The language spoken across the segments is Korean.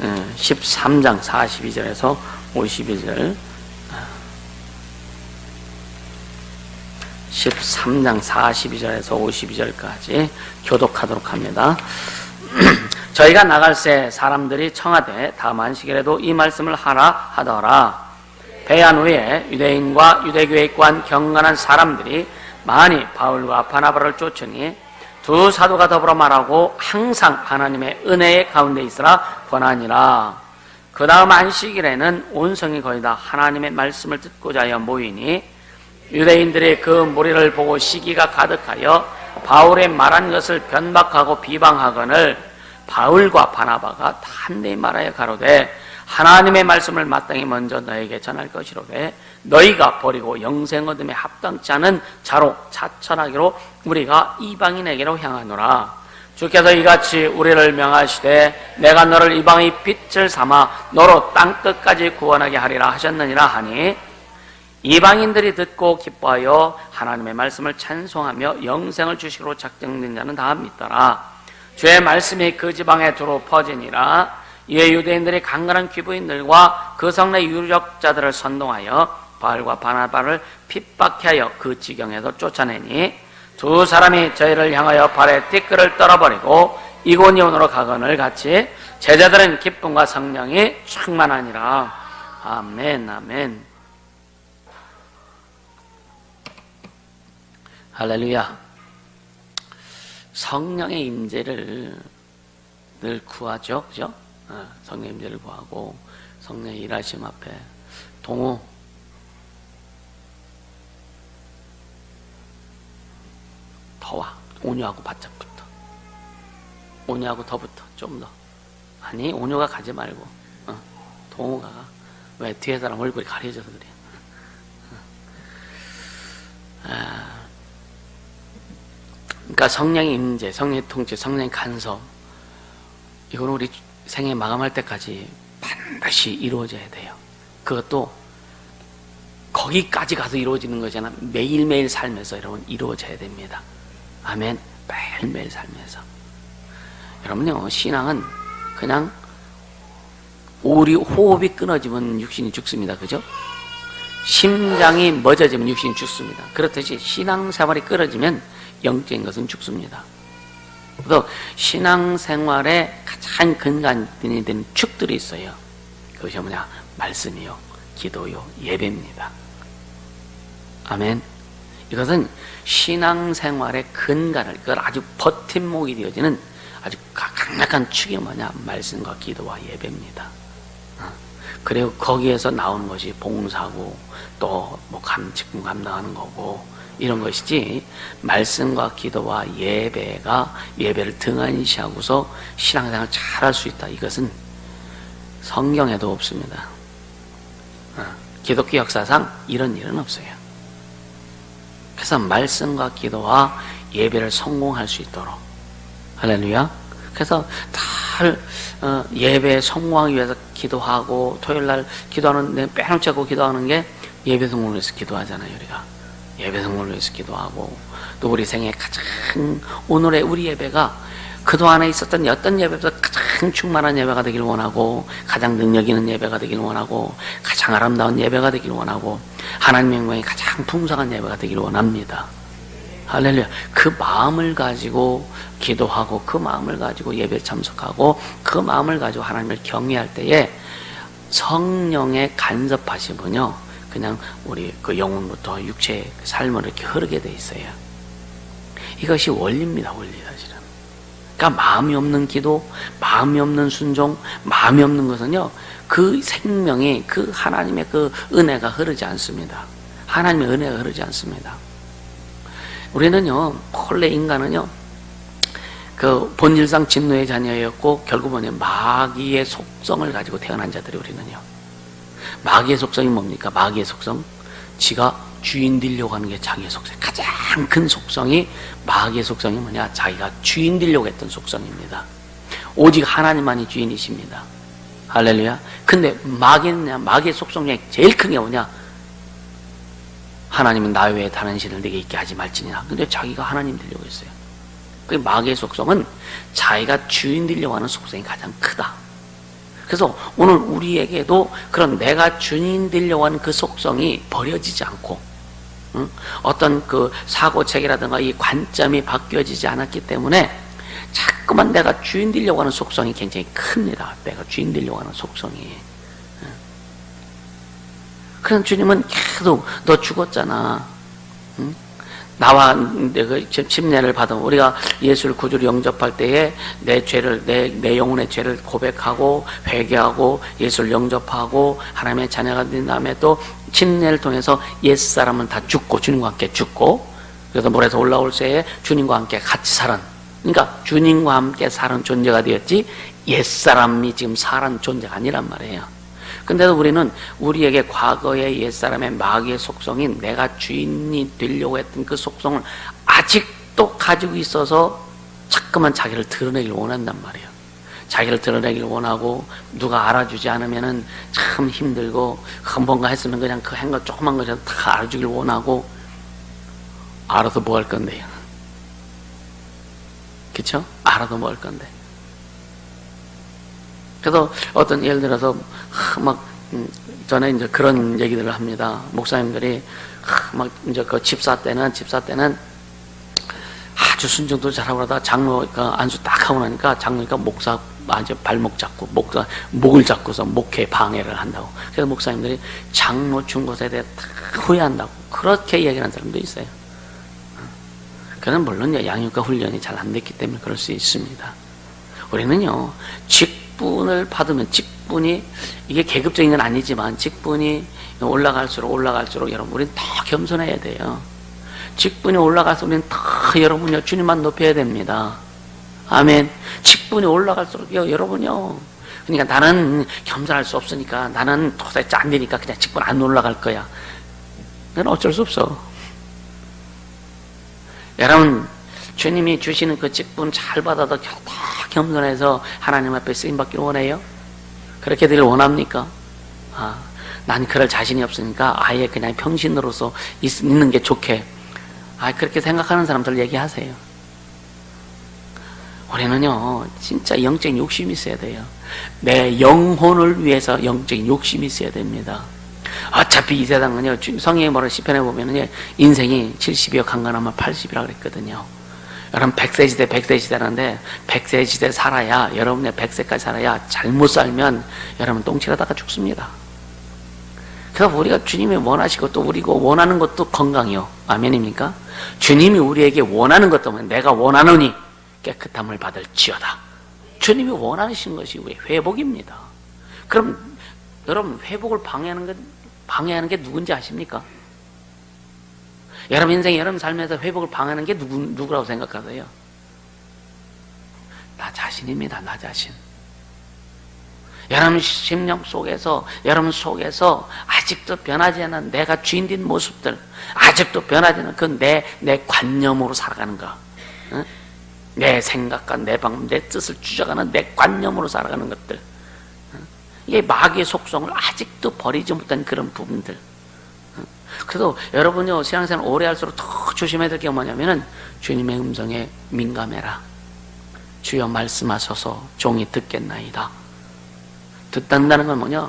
13장 42절에서 52절 13장 42절에서 52절까지 교독하도록 합니다. 저희가 나갈새 사람들이 청하되 다음 안식일에도 이 말씀을 하라 하더라. 배한 후에 유대인과 유대교에 있고 한 경건한 사람들이 많이 바울과 바나바를 쫓으니 두 사도가 더불어 말하고 항상 하나님의 은혜의 가운데 있으라 권하니라. 그 다음 안식일에는 온 성이 거의 다 하나님의 말씀을 듣고자 하여 모이니 유대인들이 그 무리를 보고 시기가 가득하여 바울의 말한 것을 변박하고 비방하거늘 바울과 바나바가 단대히 말하여 가로되 하나님의 말씀을 마땅히 먼저 너에게 전할 것이로되 너희가 버리고 영생 얻음에 합당치 않은 자로 자천하기로 우리가 이방인에게로 향하노라. 주께서 이같이 우리를 명하시되 내가 너를 이방의 빛을 삼아 너로 땅끝까지 구원하게 하리라 하셨느니라 하니 이방인들이 듣고 기뻐하여 하나님의 말씀을 찬송하며 영생을 주시기로 작정된 자는 다 믿더라. 주의 말씀이 그 지방에 두루 퍼지니라. 이에 유대인들이 강건한 귀부인들과 그 성내 유력자들을 선동하여 바울과 바나바를 핍박해 하여 그 지경에서 쫓아내니 두 사람이 저희를 향하여 발에 띠끌을 떨어버리고 이고니온으로 가거늘 같이 제자들은 기쁨과 성령이 충만하니라. 아멘 아멘. 할렐루야. 성령의 임재를 늘 구하죠, 그죠? 성령의 임재를 구하고 성령의 일하심 앞에 동호 더와 온유하고 바짝 붙어. 온유하고 더 붙어. 좀 더. 아니 온유가 가지 말고 동호가 가. 왜? 뒤에 사람 얼굴이 가려져서 그래. 그러니까 성령의 임재, 성령의 통치, 성령의 간섭, 이거는 우리 생애 마감할 때까지 반드시 이루어져야 돼요. 그것도 거기까지 가서 이루어지는 거잖아. 매일매일 삶에서 여러분 이루어져야 됩니다. 아멘. 매일매일 삶에서. 여러분요, 신앙은 그냥 우리 호흡이 끊어지면 육신이 죽습니다. 그죠? 심장이 멎어지면 육신이 죽습니다. 그렇듯이 신앙생활이 끊어지면 영적인 것은 죽습니다. 또 신앙생활에 가장 근간이 되는 축들이 있어요. 그것이 뭐냐? 말씀이요, 기도요, 예배입니다. 아멘. 이것은 신앙생활의 근간을, 그걸 아주 버팀목이 되어지는 아주 강력한 축이 뭐냐? 말씀과 기도와 예배입니다. 그리고 거기에서 나오는 것이 봉사고 또 뭐 직분 감당하는 거고 이런 것이지, 말씀과 기도와 예배를 등한시하고서 신앙생활을 잘할 수 있다, 이것은 성경에도 없습니다. 기독교 역사상 이런 일은 없어요. 그래서 말씀과 기도와 예배를 성공할 수 있도록, 할렐루야. 그래서 달 예배에 성공하기 위해서 기도하고, 토요일날 기도하는, 빼놓지 않고 기도하는 게 예배 성공을 위해서 기도하잖아요. 우리가 예배 성공을 위해서 기도하고, 또 우리 생애 가장 오늘의 우리 예배가 그동안에 있었던 어떤 예배보다 가장 충만한 예배가 되길 원하고, 가장 능력 있는 예배가 되길 원하고, 가장 아름다운 예배가 되길 원하고, 하나님의 영광이 가장 풍성한 예배가 되길 원합니다. 할렐루야. 그 마음을 가지고 기도하고, 그 마음을 가지고 예배에 참석하고, 그 마음을 가지고 하나님을 경외할 때에 성령의 간섭하심은요, 그냥 우리 그 영혼부터 육체의 삶으로 이렇게 흐르게 돼 있어요. 이것이 원리입니다, 원리 사실은. 그러니까 마음이 없는 기도, 마음이 없는 순종, 마음이 없는 것은요, 그 생명이, 그 하나님의 그 은혜가 흐르지 않습니다. 하나님의 은혜가 흐르지 않습니다. 우리는요, 본래 인간은요, 그 본질상 진노의 자녀였고, 결국은 마귀의 속성을 가지고 태어난 자들이 우리는요. 마귀의 속성이 뭡니까? 마귀의 속성? 지가 주인 되려고 하는 게 자기의 속성. 가장 큰 속성이, 마귀의 속성이 뭐냐? 자기가 주인 되려고 했던 속성입니다. 오직 하나님만이 주인이십니다. 할렐루야. 근데 마귀의 속성 중에 제일 큰 게 뭐냐? 하나님은 나 외에 다른 신을 내게 있게 하지 말지니라. 근데 자기가 하나님 되려고 했어요. 그 마귀의 속성은 자기가 주인 되려고 하는 속성이 가장 크다. 그래서 오늘 우리에게도 그런 내가 주인 되려고 하는 그 속성이 버려지지 않고, 어떤 그 사고체계라든가 이 관점이 바뀌어지지 않았기 때문에 자꾸만 내가 주인 되려고 하는 속성이 굉장히 큽니다. 내가 주인 되려고 하는 속성이. 그런 주님은 계속 너 죽었잖아. 나와 그 침례를 받은 우리가 예수를 구주로 영접할 때에 내 죄를 내 영혼의 죄를 고백하고 회개하고 예수를 영접하고 하나님의 자녀가 된 다음에 또 침례를 통해서 옛사람은 다 죽고 주님과 함께 죽고, 그래서 물에서 올라올 때에 주님과 함께 같이 살은, 그러니까 주님과 함께 사는 존재가 되었지 옛사람이 지금 사는 존재가 아니란 말이에요. 근데도 우리는 우리에게 과거의 옛사람의 마귀의 속성인 내가 주인이 되려고 했던 그 속성을 아직도 가지고 있어서 자꾸만 자기를 드러내길 원한단 말이에요. 자기를 드러내길 원하고, 누가 알아주지 않으면은 참 힘들고, 뭔가 했으면 그냥 그 행각 조그만 것이라도 다 알아주길 원하고, 알아서 뭐 할 건데요? 그쵸? 알아도 뭐 할 건데. 그래서 어떤 예를 들어서 전에 이제 그런 얘기들을 합니다. 목사님들이 막 이제 그 집사 때는 아주 순종도 잘하고 그러다 장로가 안수 딱 하고 나니까 장로니까 목사 아주 발목 잡고 목을 잡고서 목회 방해를 한다고. 그래서 목사님들이 장로 준 것에 대해 다 후회한다고 그렇게 얘기하는 사람도 있어요. 그는 물론 양육과 훈련이 잘 안 됐기 때문에 그럴 수 있습니다. 우리는요, 직분을 받으면, 직분이 이게 계급적인 건 아니지만 직분이 올라갈수록 여러분 우리는 더 겸손해야 돼요. 직분이 올라가서 우리는 더 여러분요 주님만 높여야 됩니다. 아멘. 직분이 올라갈수록 여러분요, 그러니까 나는 겸손할 수 없으니까, 나는 도저히 안 되니까 그냥 직분 안 올라갈 거야. 그건 어쩔 수 없어. 여러분, 주님이 주시는 그 직분 잘 받아도 다 겸손해서 하나님 앞에 쓰임받기를 원해요? 그렇게 되길 원합니까? 난 그럴 자신이 없으니까 아예 그냥 평신으로서 있는 게 좋게. 그렇게 생각하는 사람들 얘기하세요. 우리는요, 진짜 영적인 욕심이 있어야 돼요. 내 영혼을 위해서 영적인 욕심이 있어야 됩니다. 어차피 이 세상은요, 성경에 뭐라 시편에 보면은요, 인생이 70이요 강건하면 80이라 그랬거든요. 여러분 100세 시대라는데 100세 시대 살아야, 여러분의 100세까지 살아야, 잘못 살면 여러분 똥칠하다가 죽습니다. 그래서 우리가 주님이 원하시고 또 우리가 원하는 것도 건강이요. 아멘입니까? 주님이 우리에게 원하는 것도 내가 원하노니 깨끗함을 받을지어다. 주님이 원하시는 것이 우리의 회복입니다. 그럼 여러분 회복을 방해하는 게 누군지 아십니까? 여러분 인생, 여러분 삶에서 회복을 방해하는 게 누구라고 생각하세요? 나 자신입니다. 나 자신. 여러분 심령 속에서, 여러분 속에서 아직도 변하지 않은 내가 주인된 모습들, 아직도 변하지 않은 그 내 관념으로 살아가는 거, 응? 내 생각과 내 방법, 내 뜻을 주장하는 내 관념으로 살아가는 것들, 응? 이게 마귀의 속성을 아직도 버리지 못한 그런 부분들. 그래서 여러분요, 신앙생활 오래 할수록 더 조심해야 될 게 뭐냐면은 주님의 음성에 민감해라. 주여 말씀하셔서 종이 듣겠나이다. 듣는다는 건 뭐냐?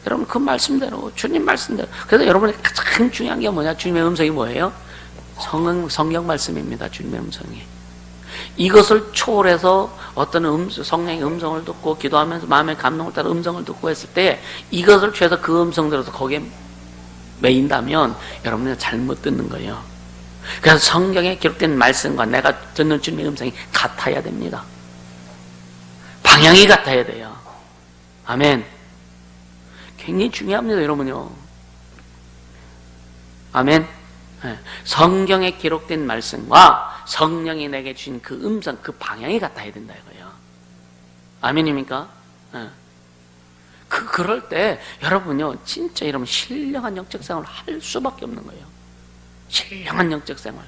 여러분 그 말씀대로, 주님 말씀대로. 그래서 여러분이 가장 중요한 게 뭐냐? 주님의 음성이 뭐예요? 성경 말씀입니다. 주님의 음성이. 이것을 초월해서 어떤 성령의 음성을 듣고 기도하면서 마음의 감동을 따라 음성을 듣고 했을 때, 이것을 취해서 그 음성대로서 거기에 매인다면 여러분은 잘못 듣는 거예요. 그래서 성경에 기록된 말씀과 내가 듣는 주님의 음성이 같아야 됩니다. 방향이 같아야 돼요. 아멘. 굉장히 중요합니다, 여러분요. 아멘. 성경에 기록된 말씀과 성령이 내게 주신 그 음성, 그 방향이 같아야 된다 이거예요. 아멘입니까? 그럴 때 여러분요, 진짜 여러분 신령한 영적 생활을 할 수밖에 없는 거예요. 신령한 영적 생활.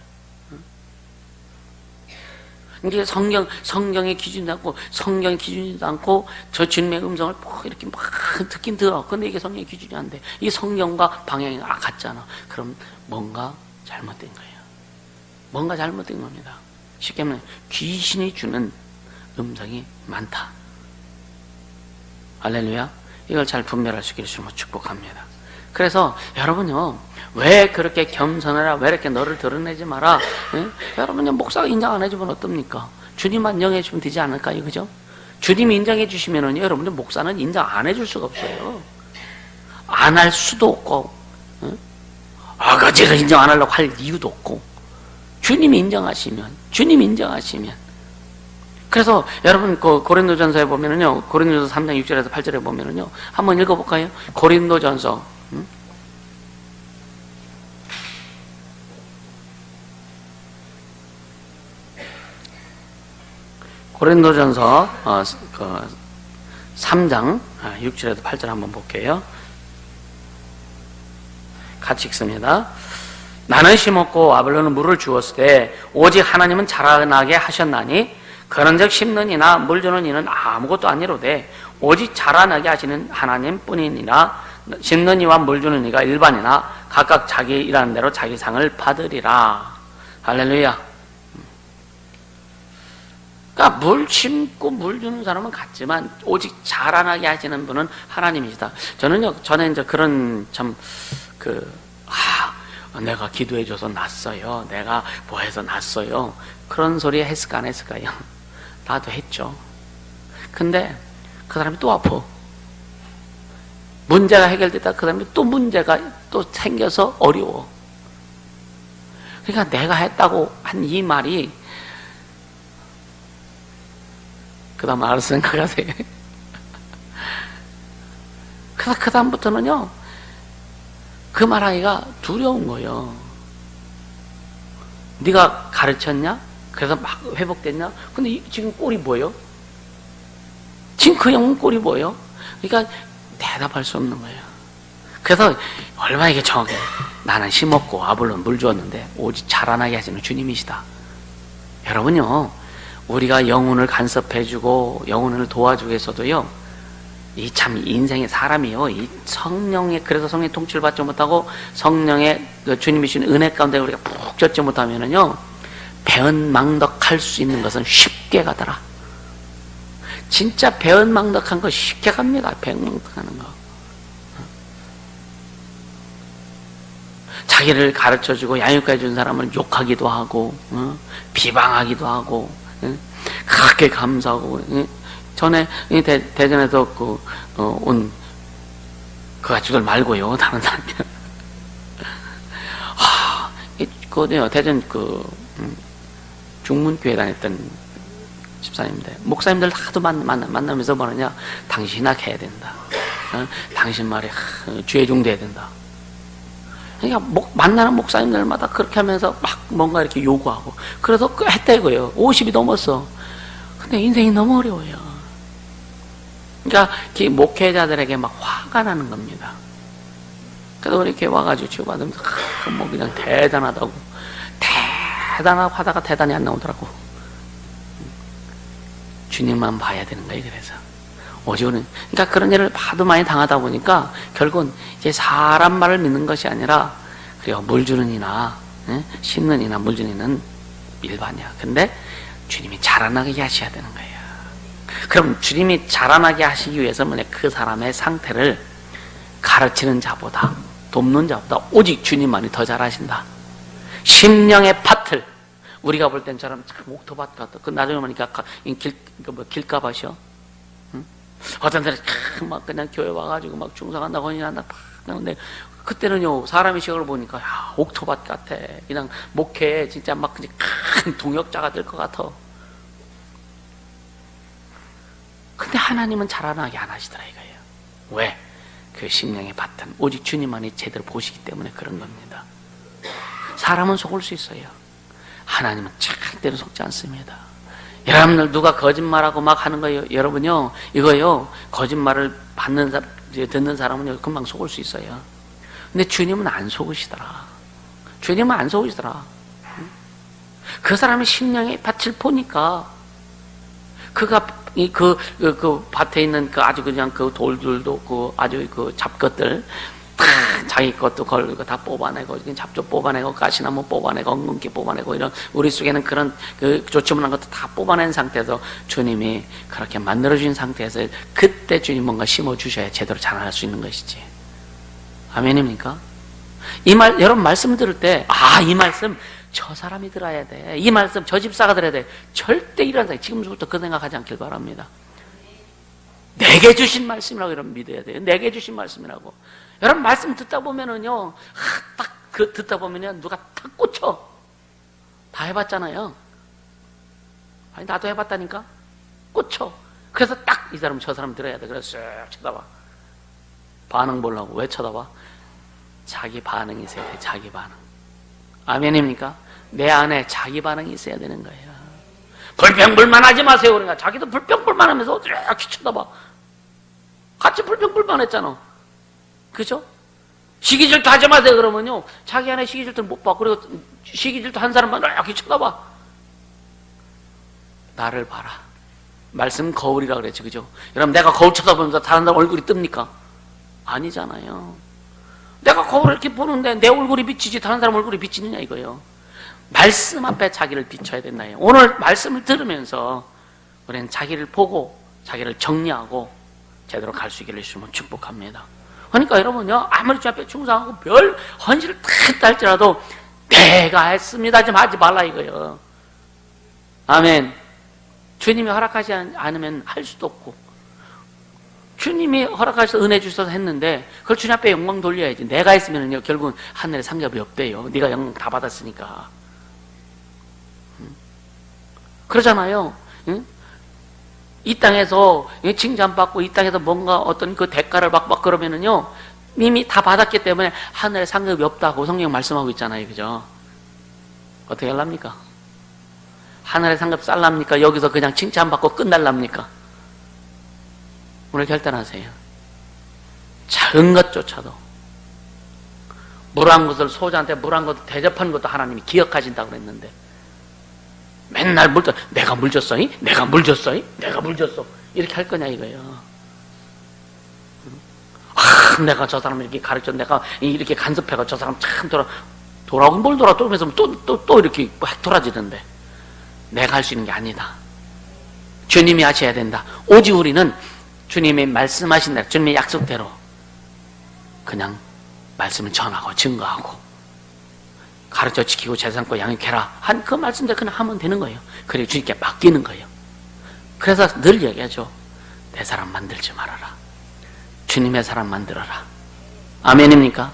이게 성경의 기준도 않고, 성경의 기준이도 않고, 저 주님의 음성을 이렇게 막 듣긴 들어. 근데 이게 성경의 기준이 안 돼. 이게 성경과 방향이 같잖아. 그럼 뭔가 잘못된 거예요. 뭔가 잘못된 겁니다. 쉽게 말하면 귀신이 주는 음성이 많다. 할렐루야. 이걸 잘 분별할 수 있기를 주님으로 축복합니다. 그래서 여러분요, 왜 그렇게 겸손해라, 왜 이렇게 너를 드러내지 마라, 여러분요, 목사가 인정 안 해주면 어떻습니까? 주님만 인정해 주면 되지 않을까요? 그죠? 주님이 인정해 주시면은 여러분들 목사는 인정 안 해줄 수가 없어요. 안 할 수도 없고, 아가지를 인정 안 하려고 할 이유도 없고, 주님이 인정하시면. 그래서 여러분 그 고린도전서에 보면은요, 고린도전서 3장 6절에서 8절에 보면은요, 한번 읽어볼까요? 고린도전서 고린도전서 3장 6절에서 8절 한번 볼게요. 같이 읽습니다. 나는 심었고 아볼로는 물을 주었을 때 오직 하나님은 자라나게 하셨나니 그런즉 심는 이나 물 주는 이는 아무것도 아니로되 오직 자라나게 하시는 하나님뿐이니라. 심는 이와 물 주는 이가 일반이나 각각 자기 일하는 대로 자기 상을 받으리라. 할렐루야. 그러니까 물 심고 물 주는 사람은 같지만 오직 자라나게 하시는 분은 하나님이시다. 저는요, 전에 이제 그런 내가 기도해줘서 났어요. 내가 뭐 해서 났어요. 그런 소리 했을까 안 했을까요? 나도 했죠. 근데 그 사람이 또 아파. 문제가 해결됐다 그 사람이 또 문제가 또 생겨서 어려워. 그러니까 내가 했다고 한 이 말이 그 다음 알아서 생각하세요. 그래서 그 다음부터는요, 그 말하기가 두려운 거예요. 네가 가르쳤냐? 그래서 막 회복됐냐? 근데 지금 꼴이 뭐예요? 지금 그 영혼 꼴이 뭐예요? 그러니까 대답할 수 없는 거예요. 그래서 얼마나 이게 정확해. 나는 심었고 아볼로는 물 주었는데 오직 자라나게 하시는 주님이시다. 여러분요, 우리가 영혼을 간섭해주고 영혼을 도와주기 위해서도요, 이 참 인생의 사람이요, 이 성령의, 그래서 성령의 통치를 받지 못하고 성령의 주님이 주신 은혜 가운데 우리가 푹 젖지 못하면은요, 배은망덕할 수 있는 것은 쉽게 가더라. 진짜 배은망덕한 거 쉽게 갑니다. 배은망덕하는 거. 자기를 가르쳐주고 양육해 준 사람을 욕하기도 하고, 비방하기도 하고, 그렇게 감사하고. 전에 대전에서 온 그 가족들 말고요, 다른 사람들. 대전 중문교회 다녔던 집사님인데, 목사님들 하도 만나면서 뭐느냐, 당신 낙해야 된다. 당신 말에 죄종돼야 된다. 그러니까 만나는 목사님들마다 그렇게 하면서 막 뭔가 이렇게 요구하고, 그래서 했대고요. 50이 넘었어. 근데 인생이 너무 어려워요. 그러니까 목회자들에게 막 화가 나는 겁니다. 그래서 우리 이렇게 와가지고 치유받으면서 뭐 그냥 대단하다고, 대단하고 하다가 대단히 안 나오더라고. 주님만 봐야 되는 거예요. 그래서 오직은, 그러니까 그런 일을 하도 많이 당하다 보니까 결국은 이제 사람 말을 믿는 것이 아니라, 그래요, 물 주는 이나 심는 이나 물 주는 이는 일반이야. 근데 주님이 자라나게 하셔야 되는 거예요. 그럼 주님이 자라나게 하시기 위해서는 그 사람의 상태를 가르치는 자보다, 돕는 자보다 오직 주님만이 더 잘하신다. 심령의 밭을, 우리가 볼 땐처럼 참 옥토밭 같다. 그 나중에 보니까 길가밭이요. 어떤 사람이 막 그냥 교회 와가지고 막 중상한다, 헌신한다, 근데 그때는요, 사람의 시각을 보니까, 야, 옥토밭 같아. 그냥 목회에 진짜 막 큰 동역자가 될 것 같아. 근데 하나님은 자라나게 안 하시더라 이거예요. 왜? 그 심령의 밭은 오직 주님만이 제대로 보시기 때문에 그런 겁니다. 사람은 속을 수 있어요. 하나님은 절대로 속지 않습니다. 여러분들 누가 거짓말하고 막 하는 거예요. 여러분요, 이거요, 거짓말을 듣는 사람은요, 금방 속을 수 있어요. 근데 주님은 안 속으시더라. 주님은 안 속으시더라. 그 사람의 심령의 밭을 보니까, 그가 그 밭에 있는 아주 그냥 그 돌들도 아주 잡것들, 다 자기 것도 걸고 다 뽑아내고 잡초 뽑아내고 가시나무 뽑아내고 엉겅퀴 뽑아내고 이런 우리 속에는 그런 좋지 못한 것도 다 뽑아낸 상태에서 주님이 그렇게 만들어주신 상태에서 그때 주님 뭔가 심어주셔야 제대로 자라날 수 있는 것이지. 아멘입니까? 이 말, 여러분 말씀 들을 때, 이 말씀 저 사람이 들어야 돼. 이 말씀 저 집사가 들어야 돼. 절대 이런 생각, 지금부터 그 생각하지 않길 바랍니다. 내게 주신 말씀이라고 여러분 믿어야 돼요. 내게 주신 말씀이라고. 여러분 말씀 듣다 보면은요, 딱 그 듣다 보면요, 누가 탁 꽂혀. 다 해봤잖아요. 아니, 나도 해봤다니까? 꽂혀. 그래서 딱 이 사람, 저 사람 들어야 돼. 그래서 쓱 쳐다봐. 반응 보려고. 왜 쳐다봐? 자기 반응이 있어야 돼, 자기 반응. 아멘입니까? 내 안에 자기 반응이 있어야 되는 거예요. 불평불만 하지 마세요. 그러니까 자기도 불평불만 하면서 이렇게 쳐다봐. 같이 불평불만 했잖아. 그죠? 시기질투 하지 마세요. 그러면요, 자기 안에 시기질투를 못 봐. 그리고 시기질투 한 사람만 이렇게 쳐다봐. 나를 봐라. 말씀 거울이라 그랬지, 그죠? 여러분, 내가 거울 쳐다보면서 다른 사람 얼굴이 뜹니까? 아니잖아요. 내가 거울을 이렇게 보는데 내 얼굴이 비치지 다른 사람 얼굴이 비치느냐 이거예요. 말씀 앞에 자기를 비춰야 된다요. 오늘 말씀을 들으면서 우리는 자기를 보고 자기를 정리하고 제대로 갈 수 있기를 주시면 축복합니다. 그러니까 여러분요, 아무리 주 앞에 충성하고 별 헌신을 다 했다 할지라도 내가 했습니다 좀 하지 말라 이거예요. 아멘. 주님이 허락하지 않으면 할 수도 없고, 주님이 허락하셔서 은혜 주셔서 했는데 그걸 주님 앞에 영광 돌려야지. 내가 했으면요 결국은 하늘에 상급이 없대요. 네가 영광 다 받았으니까. 그러잖아요. 응? 이 땅에서 칭찬받고 이 땅에서 뭔가 어떤 그 대가를 막 그러면은요 이미 다 받았기 때문에 하늘에 상급이 없다고 성경 말씀하고 있잖아요. 그죠? 어떻게 하랍니까? 하늘에 상급 쌀랍니까? 여기서 그냥 칭찬받고 끝날랍니까? 오늘 결단하세요. 작은 것조차도 물 한 것을 소자한테 물 한 것도 대접하는 것도 하나님이 기억하신다고 그랬는데 맨날 물 줬어. 내가 물 줬어? 내가 물 줬어? 내가 물 줬어? 이렇게 할 거냐 이거예요. 내가 저 사람을 이렇게 가르쳐 내가 이렇게 간섭해가 저 사람 참 돌아오긴 뭘 돌아오면서 또 이렇게 확 돌아지는데 내가 할 수 있는 게 아니다. 주님이 하셔야 된다. 오직 우리는 주님이 말씀하신 대로, 주님의 약속대로 그냥 말씀을 전하고 증거하고 가르쳐 지키고 재산과 양육해라 한 그 말씀대로 그냥 하면 되는 거예요. 그리고 주님께 맡기는 거예요. 그래서 늘 얘기하죠. 내 사람 만들지 말아라. 주님의 사람 만들어라. 아멘입니까?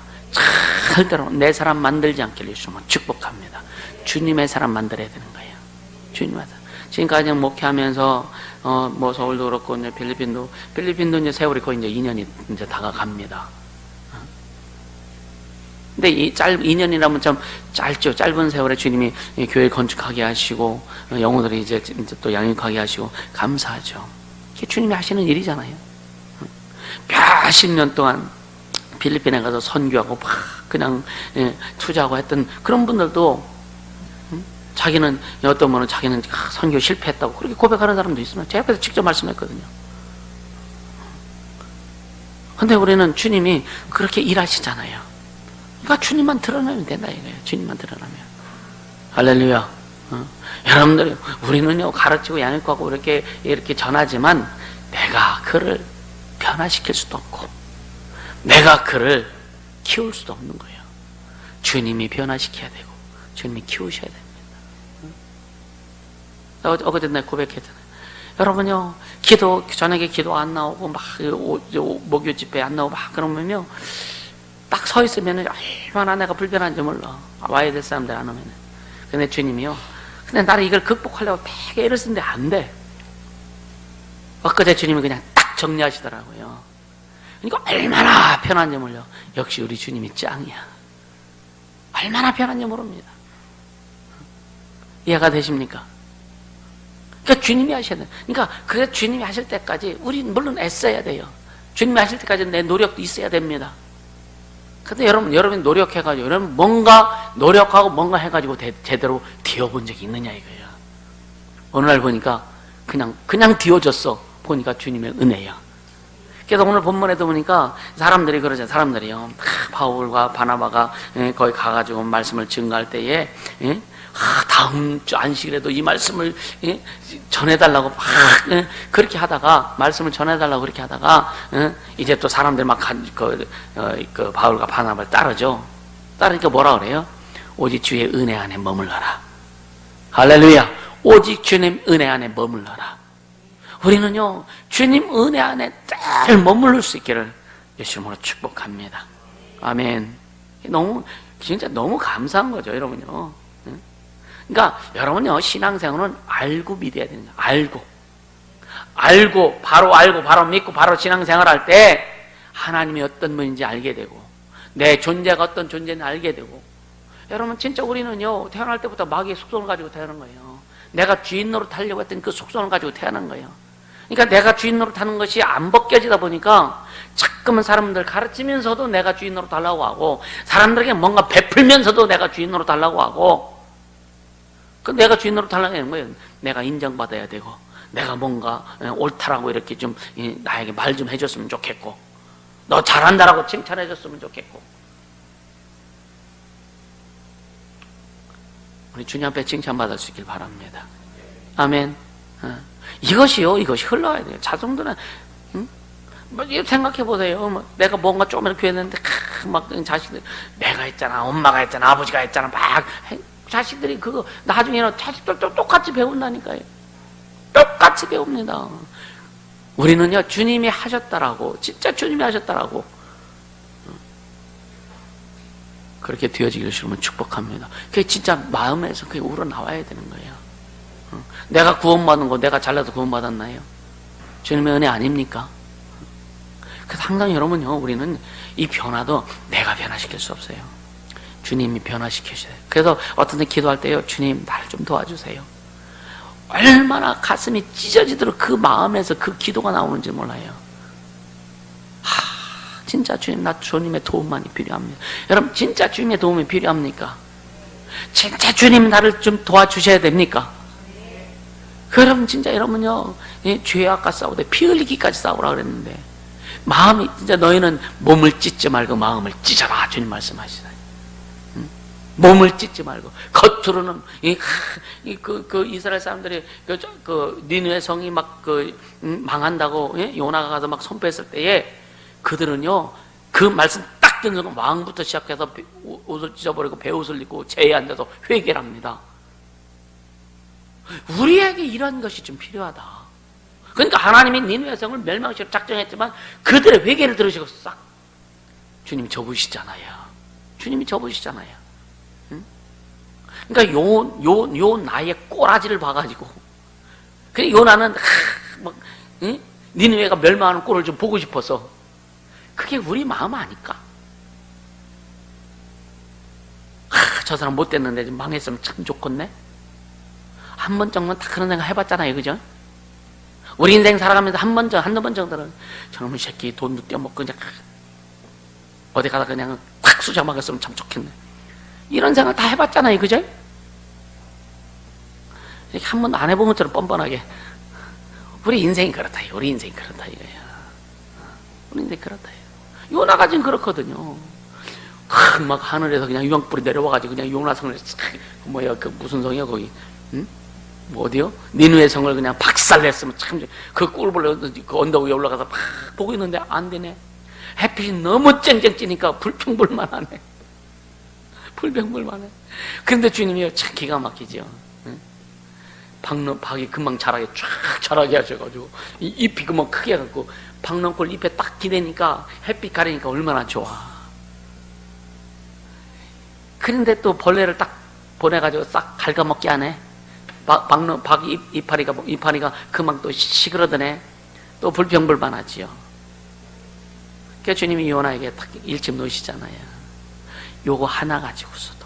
절대로 내 사람 만들지 않기를 주시면 축복합니다. 주님의 사람 만들어야 되는 거예요. 주님의 사람. 지금까지 목회하면서 뭐 서울도 그렇고 이제 필리핀도 이제 세월이 거의 이제 2년이 이제 다가갑니다. 근데 이 2년이라면 참 짧죠. 짧은 세월에 주님이 교회 건축하게 하시고 영혼들이 이제 또 양육하게 하시고 감사하죠. 이게 주님이 하시는 일이잖아요. 몇십 년 동안 필리핀에 가서 선교하고 막 그냥 투자하고 했던 그런 분들도 자기는 어떤 분은 자기는 선교 실패했다고 그렇게 고백하는 사람도 있습니다. 제 앞에서 직접 말씀했거든요. 근데 우리는 주님이 그렇게 일하시잖아요. 그러니까 주님만 드러나면 된다 이거예요. 주님만 드러나면. 할렐루야. 여러분들 우리는요 가르치고 양육하고 이렇게 전하지만 내가 그를 변화시킬 수도 없고 내가 그를 키울 수도 없는 거예요. 주님이 변화시켜야 되고 주님이 키우셔야 됩니다. 어제 내가 고백했잖아요. 여러분요 저녁에 기도 안 나오고 막 목요 집회 안 나오고 막 그러면요 딱 서 있으면은 얼마나 내가 불편한지 몰라. 와야 될 사람들 안 오면은. 근데 주님이요. 근데 나는 이걸 극복하려고 되게 애를 쓰는데 안 돼. 엊그제 주님이 그냥 딱 정리하시더라고요. 그러니까 얼마나 편한지 몰라. 역시 우리 주님이 짱이야. 얼마나 편한지 모릅니다. 이해가 되십니까? 그러니까 주님이 하셔야 돼요. 그러니까 그 주님이 하실 때까지 우리는 물론 애써야 돼요. 주님이 하실 때까지 내 노력도 있어야 됩니다. 근데 여러분이 노력해가지고, 여러분 뭔가 노력하고 뭔가 해가지고 제대로 뒤어본 적이 있느냐 이거예요. 어느 날 보니까 그냥 뒤어졌어. 보니까 주님의 은혜야. 그래서 오늘 본문에도 보니까 사람들이 그러죠. 사람들이요. 바울과 바나바가 거기 가가지고 말씀을 증거할 때에 다음 주 안식일에도 이 말씀을 전해달라고 막 그렇게 하다가 말씀을 전해달라고 그렇게 하다가 이제 또 사람들 막 그 바울과 바나바를 따르죠. 따르니까 뭐라 그래요? 오직 주의 은혜 안에 머물러라. 할렐루야. 오직 주님 은혜 안에 머물러라. 우리는요 주님 은혜 안에 잘 머무를 수 있기를 예수님으로 축복합니다. 아멘. 진짜 너무 감사한 거죠, 여러분요. 그러니까 여러분요 신앙생활은 알고 믿어야 되는 거예요. 알고 바로 믿고 바로 신앙생활할 때 하나님이 어떤 분인지 알게 되고 내 존재가 어떤 존재인지 알게 되고. 여러분 진짜 우리는요 태어날 때부터 마귀의 속성을 가지고 태어난 거예요. 내가 주인 노릇 하려고 했던 그 속성을 가지고 태어난 거예요. 그러니까 내가 주인 노릇 하는 것이 안 벗겨지다 보니까 자꾸만 사람들 가르치면서도 내가 주인 노릇 하려고 하고 사람들에게 뭔가 베풀면서도 내가 주인 노릇 하려고 하고 그 내가 주인 노릇 하려고 하는 거예요. 내가 인정받아야 되고 내가 뭔가 옳다라고 이렇게 좀 나에게 말 좀 해줬으면 좋겠고 너 잘한다라고 칭찬해줬으면 좋겠고. 우리 주님 앞에 칭찬받을 수 있길 바랍니다. 아멘. 이것이 흘러야 돼요. 자손들은 생각해 보세요. 내가 뭔가 좀 이렇게 했는데 막 자식들 내가 했잖아, 엄마가 했잖아, 아버지가 했잖아, 막 자식들이 그거 나중에는 자식들도 똑같이 배운다니까요. 똑같이 배웁니다. 우리는요 주님이 하셨다라고, 진짜 주님이 하셨다라고 그렇게 되어지기를 주님은 축복합니다. 그게 진짜 마음에서 그게 우러나와야 되는 거예요. 내가 구원받은 거 내가 잘나서 구원받았나요? 주님의 은혜 아닙니까? 그래서 항상 여러분요 우리는 이 변화도 내가 변화시킬 수 없어요. 주님이 변화시켜주세요. 그래서 어떤 때 기도할 때요 주님 나를 좀 도와주세요. 얼마나 가슴이 찢어지도록 그 마음에서 그 기도가 나오는지 몰라요. 진짜 주님 나 주님의 도움만이 필요합니다. 여러분 진짜 주님의 도움이 필요합니까? 진짜 주님 나를 좀 도와주셔야 됩니까? 그럼 진짜 여러분요 죄악과 싸우되 피 흘리기까지 싸우라 그랬는데 마음이 진짜 너희는 몸을 찢지 말고 마음을 찢어라 주님 말씀하시잖아요. 몸을 찢지 말고 겉으로는 그 이스라엘 사람들이 그 니느웨 성이 막 망한다고 요나가 가서 막 선포했을 때에 그들은요 그 말씀 딱 듣는 순간 왕부터 시작해서 옷을 찢어버리고 베옷을 입고 제에 앉아서 회개를 합니다. 우리에게 이런 것이 좀 필요하다. 그러니까 하나님이 니느웨 성을 멸망시키려 작정했지만 그들의 회개를 들으시고 싹 주님이 접으시잖아요. 주님이 접으시잖아요. 그러니까 요 나의 꼬라지를 봐가지고 그래 요나는 막 니느웨가 멸망하는 꼴을 좀 보고 싶어서 그게 우리 마음 아닐까? 저 사람 못됐는데 좀 망했으면 참 좋겠네. 한 번 정도는 다 그런 생각 해봤잖아요, 그죠? 우리 인생 살아가면서 한두 번 정도는 저놈의 새끼 돈도 떼어먹고 그냥 어디 가다 그냥 콱 쑤셔 먹었으면 참 좋겠네. 이런 생각 다 해봤잖아요, 그죠? 이렇게 한 번도 안 해본 것처럼 뻔뻔하게 우리 인생이 그렇다, 우리 인생이 그렇다 이거야. 우리 인생이 그렇다. 요나가 지금 그렇거든요. 막 하늘에서 그냥 유황불이 내려와가지고 그냥 요나성을 그 무슨 성이야 거기? 뭐 어디요? 니느웨 성을 그냥 박살냈으면 참 그 꿀벌 그 언덕 위에 올라가서 막 보고 있는데 안 되네. 햇빛이 너무 쨍쨍 찌니까 불평불만하네. 불평불만해. 그런데 주님이 참 기가 막히죠. 박이 금방 쫙 자라게 하셔가지고 잎이 금방 크게 해갖고 박넝쿨 잎에 딱 기대니까 햇빛 가리니까 얼마나 좋아. 그런데 또 벌레를 딱 보내가지고 싹 갉아먹게 하네. 박 이파리가 금방 또 시그러드네. 또 불평불만하지요. 그러니까 주님이 요나에게 딱 일침 놓으시잖아요. 요거 하나 가지고서도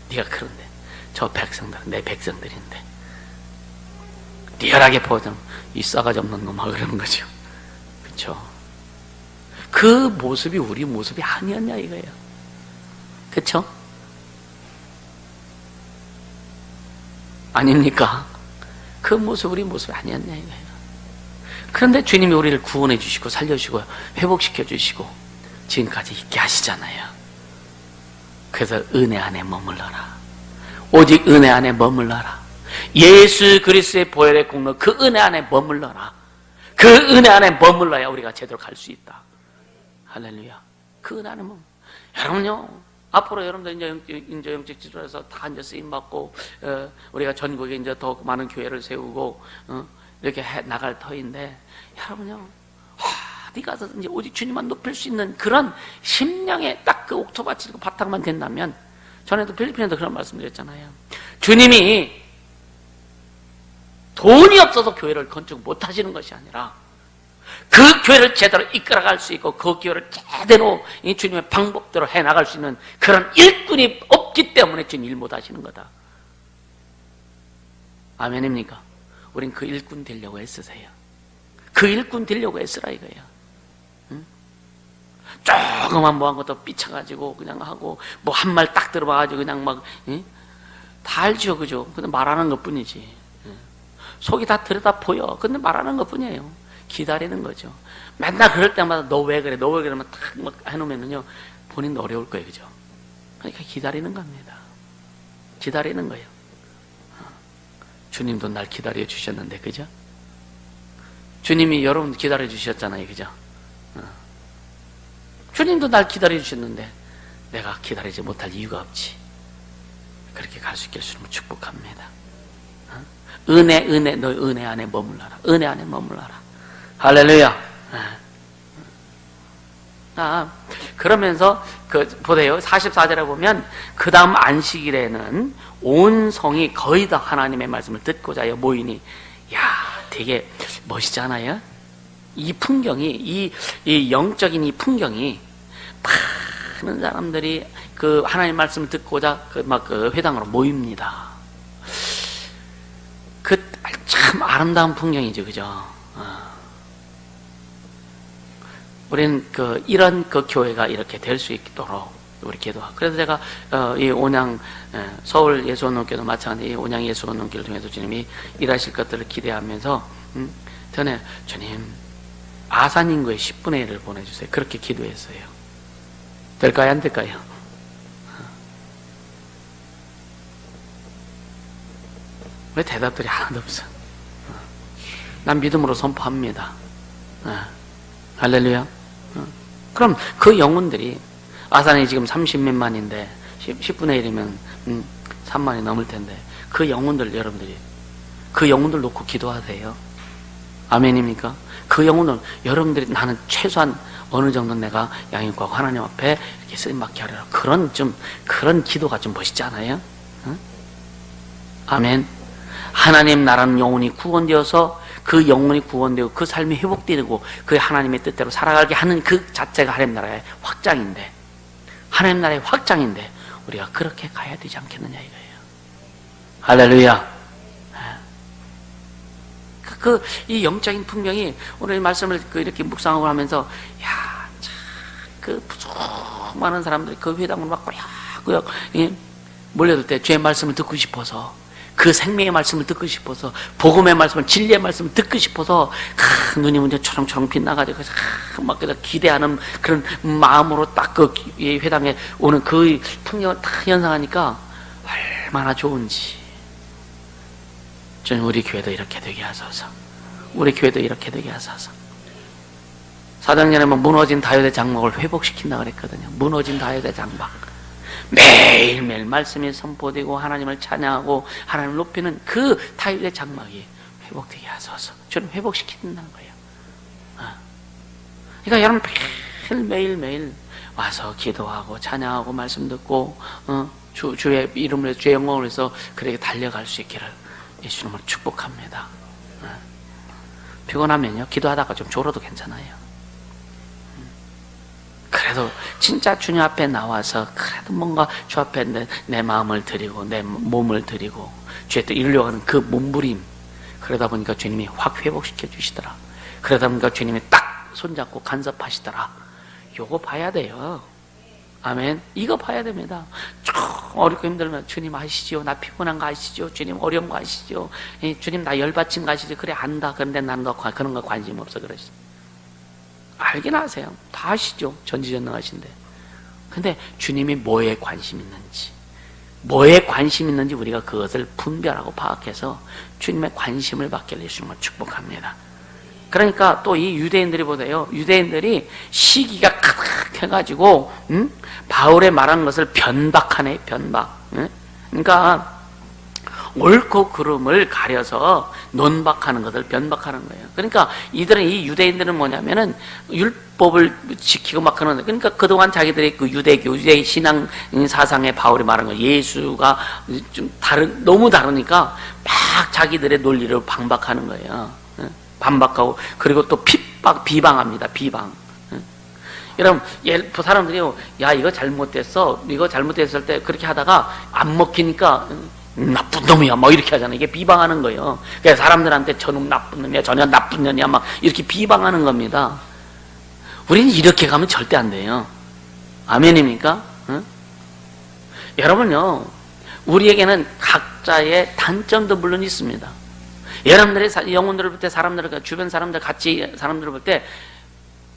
네가 그런데 저 백성들은 내 백성들인데 리얼하게 보자면 이 싸가지 없는 놈아 그러는 거죠. 그렇죠? 그 모습이 우리 모습이 아니었냐 이거예요. 그렇죠? 아닙니까? 그 모습 우리 모습이 아니었냐 이거예요. 그런데 주님이 우리를 구원해 주시고 살려주시고 회복시켜 주시고 지금까지 있게 하시잖아요. 그래서 은혜 안에 머물러라. 오직 은혜 안에 머물러라. 예수 그리스도의 보혈의 공로, 그 은혜 안에 머물러라. 그 은혜 안에 머물러야 우리가 제대로 갈 수 있다. 할렐루야. 그 은혜 안에 머물러. 여러분요, 앞으로 여러분들 이제 영적 지도에서 다 이제 쓰임 받고 우리가 전국에 이제 더 많은 교회를 세우고 이렇게 해 나갈 터인데, 여러분요, 어디 가서든지 오직 주님만 높일 수 있는 그런 심령의 딱 그 옥토밭이 바탕만 된다면, 전에도 필리핀에도 그런 말씀드렸잖아요. 주님이 돈이 없어서 교회를 건축 못 하시는 것이 아니라 그 교회를 제대로 이끌어갈 수 있고 그 교회를 제대로 이 주님의 방법대로 해나갈 수 있는 그런 일꾼이 없기 때문에 주님 일 못 하시는 거다. 아멘입니까? 우린 그 일꾼 되려고 애쓰세요. 그 일꾼 되려고 애쓰라 이거예요. 응? 조그만 뭐 한 것도 삐쳐가지고 그냥 하고 뭐 한 말 딱 들어봐가지고 그냥 막 응? 다 알죠, 그죠? 근데 말하는 것 뿐이지. 응? 속이 다 들여다 보여. 근데 말하는 것 뿐이에요. 기다리는 거죠. 맨날 그럴 때마다 너 왜 그래, 너 왜 그러면 탁 막 해놓으면요 본인도 어려울 거예요, 그죠? 그러니까 기다리는 겁니다. 기다리는 거예요. 주님도 날 기다려 주셨는데, 그죠? 주님이 여러분 기다려 주셨잖아요, 그죠? 주님도 날 기다려 주셨는데 내가 기다리지 못할 이유가 없지. 그렇게 갈 수 있게 주님을 축복합니다. 은혜, 너 은혜 안에 머물러라. 은혜 안에 머물러라. 할렐루야. 그러면서 보세요. 44절에 보면 그 다음 안식일에는 온 성이 거의 다 하나님의 말씀을 듣고자 모이니, 야, 되게 멋있잖아요. 이 풍경이, 이 영적인 이 풍경이, 많은 사람들이 그 하나님 말씀을 듣고자 그 회당으로 모입니다. 참 아름다운 풍경이죠, 그죠? 우리는 이런 교회가 이렇게 될 수 있도록 우리 기도하고. 그래서 제가 이 온양 서울 예수원론교도 마찬가지, 이 온양 예수원론교를 통해서 주님이 일하실 것들을 기대하면서 전에 주님 아산 인구의 10분의 1을 보내주세요. 그렇게 기도했어요. 될까요, 안 될까요? 왜 대답들이 하나도 없어? 난 믿음으로 선포합니다. 할렐루야. 그럼 그 영혼들이, 아산이 지금 30몇만인데 10분의 1이면 3만이 넘을 텐데, 그 영혼들, 여러분들이 그 영혼들 놓고 기도하세요. 아멘입니까? 그 영혼을 여러분들이, 나는 최소한 어느 정도 내가 양육하고 하나님 앞에 이렇게 쓰임받게 하려라, 그런 기도가 좀 멋있지 않아요? 아멘. 하나님 나라는 영혼이 구원되어서 그 영혼이 구원되고 그 삶이 회복되고 그 하나님의 뜻대로 살아가게 하는 그 자체가 하나님 나라의 확장인데, 하나님 나라의 확장인데 우리가 그렇게 가야 되지 않겠느냐 이거예요. 할렐루야. 이 영적인 풍경이, 오늘 말씀을 이렇게 묵상하고 하면서, 야, 참, 많은 사람들이 그 회당으로 막 꾸역꾸역 몰려들 때 주의 말씀을 듣고 싶어서, 그 생명의 말씀을 듣고 싶어서, 복음의 말씀을, 진리의 말씀을 듣고 싶어서 눈이 먼저 초롱초롱 빛나가지고 막 기대하는 그런 마음으로 딱 회당에 오는 그 풍경을 딱 연상하니까 얼마나 좋은지. 저는 우리 교회도 이렇게 되게 하소서. 우리 교회도 이렇게 되게 하소서. 사장년에 무너진 다윗의 장막을 회복시킨다 그랬거든요. 무너진 다윗의 장막. 매일매일 말씀이 선포되고 하나님을 찬양하고 하나님을 높이는 그 다윗의 장막이 회복되게 하소서. 저는 회복시킨다는 거예요. 그러니까 여러분 매일매일 와서 기도하고 찬양하고 말씀 듣고 주의 이름으로, 주의 영광을 위해서 그렇게 달려갈 수 있기를 예수님을 축복합니다. 피곤하면요, 기도하다가 좀 졸아도 괜찮아요. 그래도 진짜 주님 앞에 나와서 그래도 뭔가 주 앞에 내 마음을 드리고 내 몸을 드리고 주의 뜻 이루려고 하는 그 몸부림, 그러다 보니까 주님이 확 회복시켜 주시더라. 그러다 보니까 주님이 딱 손잡고 간섭하시더라. 요거 봐야 돼요. 아멘. 이거 봐야 됩니다. 좀 어렵고 힘들면 주님 아시죠? 나 피곤한 거 아시죠? 주님 어려운 거 아시죠? 주님 나 열받친 거 아시죠? 그래 안다. 그런데 나는 그런 거 관심 없어 그러시. 알긴 아세요. 다 아시죠? 전지전능하신데. 근데 주님이 뭐에 관심 있는지, 뭐에 관심 있는지 우리가 그것을 분별하고 파악해서 주님의 관심을 받게 해주시는 걸 축복합니다. 그러니까 또 이 유대인들이 보세요. 유대인들이 시기가 가득해가지고 바울의 말한 것을 변박하네. 변박. 그러니까 옳고 그름을 가려서 논박하는 것을 변박하는 거예요. 그러니까 이 유대인들은 뭐냐면은 율법을 지키고 막 그러는, 그러니까 그동안 자기들의 그 유대교, 유대 신앙 사상에 바울이 말한 거, 예수가 좀 너무 다르니까 막 자기들의 논리를 반박하는 거예요. 반박하고, 그리고 또 비방합니다. 비방. 여러분, 사람들이요, 야, 이거 잘못됐어. 이거 잘못됐을 때 그렇게 하다가 안 먹히니까 나쁜 놈이야. 막 이렇게 하잖아요. 이게 비방하는 거예요. 그래서 사람들한테 저놈 나쁜 놈이야. 저녀 나쁜 년이야. 막 이렇게 비방하는 겁니다. 우리는 이렇게 가면 절대 안 돼요. 아멘입니까? 응? 여러분요, 우리에게는 각자의 단점도 물론 있습니다. 여러분들의 영혼들을 볼 때, 주변 사람들, 같이 사람들을 볼 때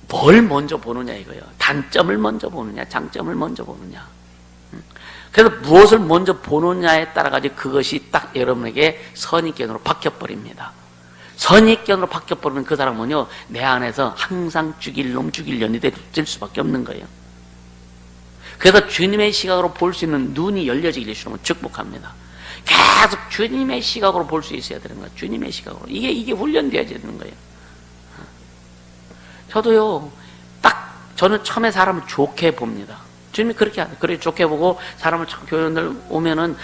뭘 먼저 보느냐 이거예요. 단점을 먼저 보느냐, 장점을 먼저 보느냐. 그래서 무엇을 먼저 보느냐에 따라 가지고 그것이 딱 여러분에게 선입견으로 바뀌어버립니다. 선입견으로 바뀌어버리면 그 사람은요, 내 안에서 항상 죽일 놈 죽일 년이 될 수밖에 없는 거예요. 그래서 주님의 시각으로 볼 수 있는 눈이 열려지길 주시면 축복합니다. 계속 주님의 시각으로 볼 수 있어야 되는 거예요. 주님의 시각으로. 이게 훈련되어야 되는 거예요. 저도요, 저는 처음에 사람을 좋게 봅니다. 주님이 그렇게 하죠. 그래, 좋게 보고 사람을 교회들 오면은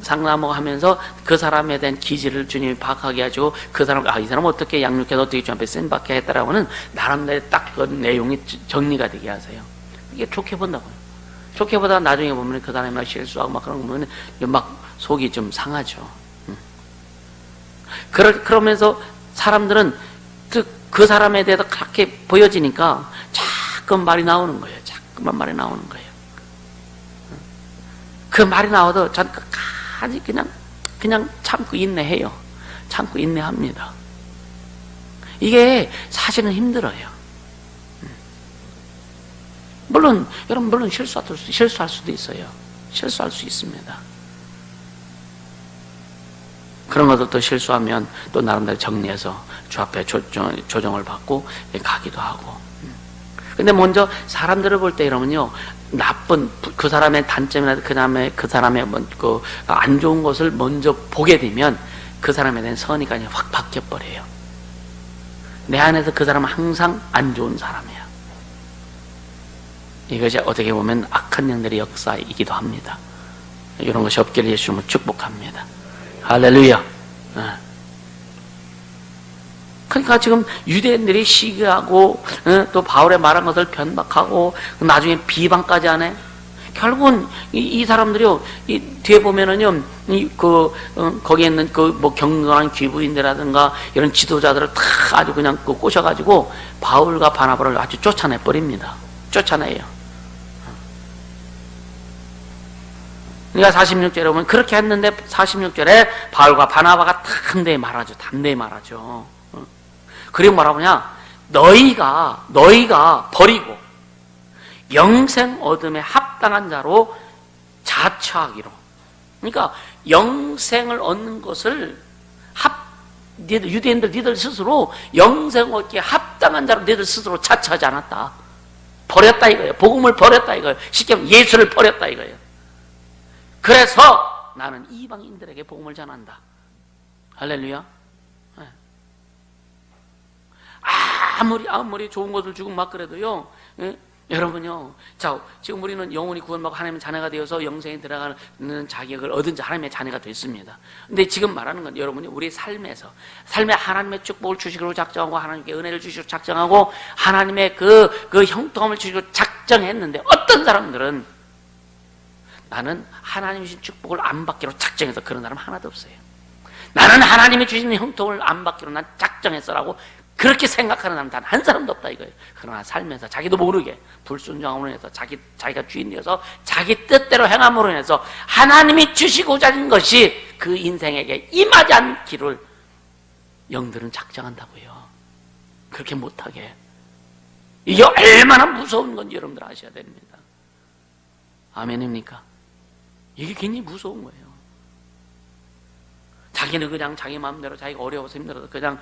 상담하고 하면서 그 사람에 대한 기질을 주님이 파악하게 하시고, 그 사람, 이 사람 어떻게 양육해서 어떻게 주 앞에 쓰임받게 했다라고는 나름대로 딱 그 내용이 정리가 되게 하세요. 이게 좋게 본다고요. 좋게 보다가 나중에 보면 그 사람이 막 실수하고 막 그런 거 보면 막 속이 좀 상하죠. 그러면서 사람들은 그 사람에 대해서 그렇게 보여지니까 자꾸 말이 나오는 거예요. 자꾸만 말이 나오는 거예요. 그 말이 나와도 전 끝까지 그냥 참고 인내해요. 참고 인내합니다. 이게 사실은 힘들어요. 물론 실수할 수도 있어요. 실수할 수 있습니다. 그런 것들도 실수하면 또 나름대로 정리해서 주 앞에 조정을 받고 가기도 하고. 근데 먼저 사람들을 볼 때 이러면요, 나쁜 그 사람의 단점이나 그 사람의 안 좋은 것을 먼저 보게 되면 그 사람에 대한 선의가 확 바뀌어 버려요. 내 안에서 그 사람은 항상 안 좋은 사람이야. 이것이 어떻게 보면 악한 영들의 역사이기도 합니다. 이런 것이 없기를 예수님을 축복합니다. 할렐루야. 그러니까 지금 유대인들이 시기하고 또 바울의 말한 것을 변박하고 나중에 비방까지 하네. 결국은 이 사람들이요, 뒤에 보면은요, 거기에 있는 경건한 귀부인들이라든가 이런 지도자들을 다 아주 그냥 꼬셔가지고 바울과 바나바를 아주 쫓아내 버립니다. 쫓아내요. 그러니까 46절에 보면 그렇게 했는데 46절에 바울과 바나바가 담대히 말하죠. 그리고 뭐라고 하냐? 너희가 버리고 영생 얻음에 합당한 자로 자처하기로. 그러니까 영생을 얻는 것을 유대인들 니들 스스로 영생 얻기에 합당한 자로 니들 스스로 자처하지 않았다. 버렸다 이거예요. 복음을 버렸다 이거예요. 쉽게 말하면 예수를 버렸다 이거예요. 그래서 나는 이방인들에게 복음을 전한다. 할렐루야. 아무리 좋은 것을 주고 막 그래도요, 여러분요, 자, 지금 우리는 영원히 구원받고 하나님의 자녀가 되어서 영생에 들어가는 자격을 얻은 자, 하나님의 자녀가 됐습니다. 근데 지금 말하는 건 여러분이 우리 삶에 하나님의 축복을 주시기로 작정하고 하나님께 은혜를 주시기로 작정하고 하나님의 그 형통함을 주시기로 작정했는데 어떤 사람들은 나는 하나님이 주신 축복을 안 받기로 작정해서 그런 사람 하나도 없어요. 나는 하나님이 주시는 형통을 안 받기로 난 작정했어라고 그렇게 생각하는 사람 단 한 사람도 없다 이거예요. 그러나 살면서 자기도 모르게 불순종함으로 인해서 자기가 주인 되어서 자기 뜻대로 행함으로 인해서 하나님이 주시고자 하는 것이 그 인생에게 임하지 않기를 영들은 작정한다고요. 그렇게 못하게. 이게 얼마나 무서운 건지 여러분들 아셔야 됩니다. 아멘입니까? 이게 굉장히 무서운 거예요. 자기는 그냥 자기 마음대로 자기가 어려워서 힘들어서 그냥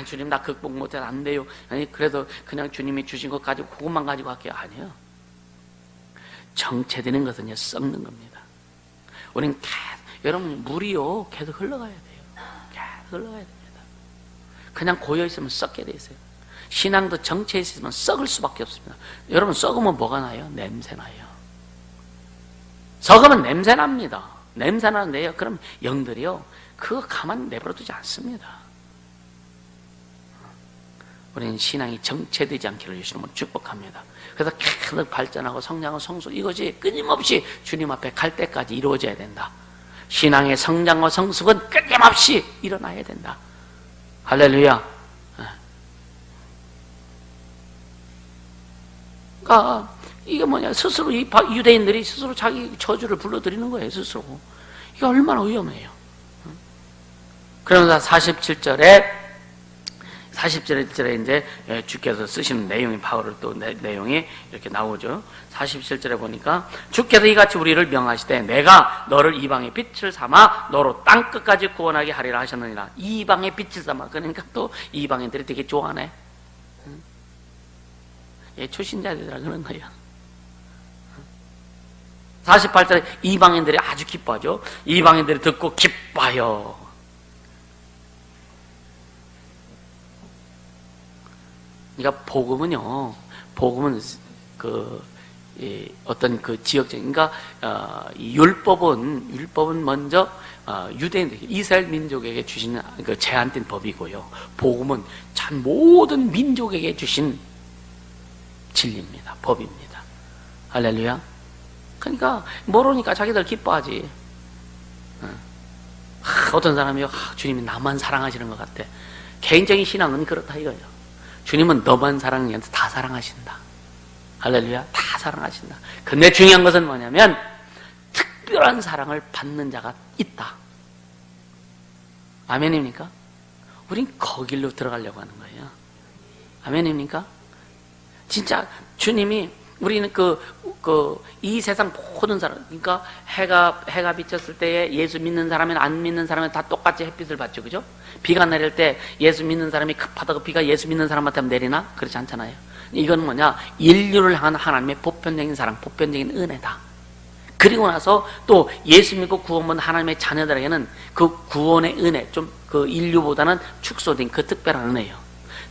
주님 나 극복 못해서 안 돼요. 아니 그래서 그냥 주님이 주신 것 가지고 그것만 가지고 할게요. 아니요. 정체되는 것은요 썩는 겁니다. 우리는 여러분 물이요 계속 흘러가야 돼요. 계속 흘러가야 됩니다. 그냥 고여 있으면 썩게 돼 있어요. 신앙도 정체에 있으면 썩을 수밖에 없습니다. 여러분 썩으면 뭐가 나요? 냄새 나요. 썩으면 냄새 납니다. 냄새 나는데요. 그럼 영들이요 그거 가만 내버려 두지 않습니다. 우리는 신앙이 정체되지 않기를 예수님은 축복합니다. 그래서 계속 발전하고 성장하고 성수 이것이 끊임없이 주님 앞에 갈 때까지 이루어져야 된다. 신앙의 성장과 성숙은 끊임없이 일어나야 된다. 할렐루야. 그러니까 이게 뭐냐 스스로 이 유대인들이 스스로 자기 저주를 불러들이는 거예요. 스스로. 이게 얼마나 위험해요. 그러면서 47절에 이제 주께서 쓰시는 내용이 바울을 또 내용이 이렇게 나오죠. 47절에 보니까 주께서 이같이 우리를 명하시되 내가 너를 이방의 빛을 삼아 너로 땅 끝까지 구원하게 하리라 하셨느니라. 이방의 빛을 삼아. 그러니까 또 이방인들이 되게 좋아하네. 초신자들이라 그런 거예요. 48절에 이방인들이 아주 기뻐하죠. 이방인들이 듣고 기뻐요. 그러니까 복음은 어떤 그 지역적인, 그러니까 이 율법은 먼저 유대인들, 이스라엘 민족에게 주신 그 제한된 법이고요. 복음은 참 모든 민족에게 주신 진리입니다. 법입니다. 할렐루야. 그러니까 모르니까 자기들 기뻐하지. 어떤 사람이 주님이 나만 사랑하시는 것 같아. 개인적인 신앙은 그렇다 이거예요. 주님은 너만 사랑하는데 다 사랑하신다. 할렐루야. 다 사랑하신다. 근데 중요한 것은 뭐냐면 특별한 사랑을 받는 자가 있다. 아멘입니까? 우린 거길로 들어가려고 하는 거예요. 아멘입니까? 진짜 주님이 우리는 이 세상 모든 사람, 그러니까 해가 비쳤을 때에 예수 믿는 사람이나 안 믿는 사람은 다 똑같이 햇빛을 받죠, 그죠? 비가 내릴 때 예수 믿는 사람이 급하다고 비가 예수 믿는 사람한테 내리나? 그렇지 않잖아요. 이건 뭐냐? 인류를 향한 하나님의 보편적인 사랑, 보편적인 은혜다. 그리고 나서 또 예수 믿고 구원받은 하나님의 자녀들에게는 그 구원의 은혜, 좀 그 인류보다는 축소된 그 특별한 은혜예요.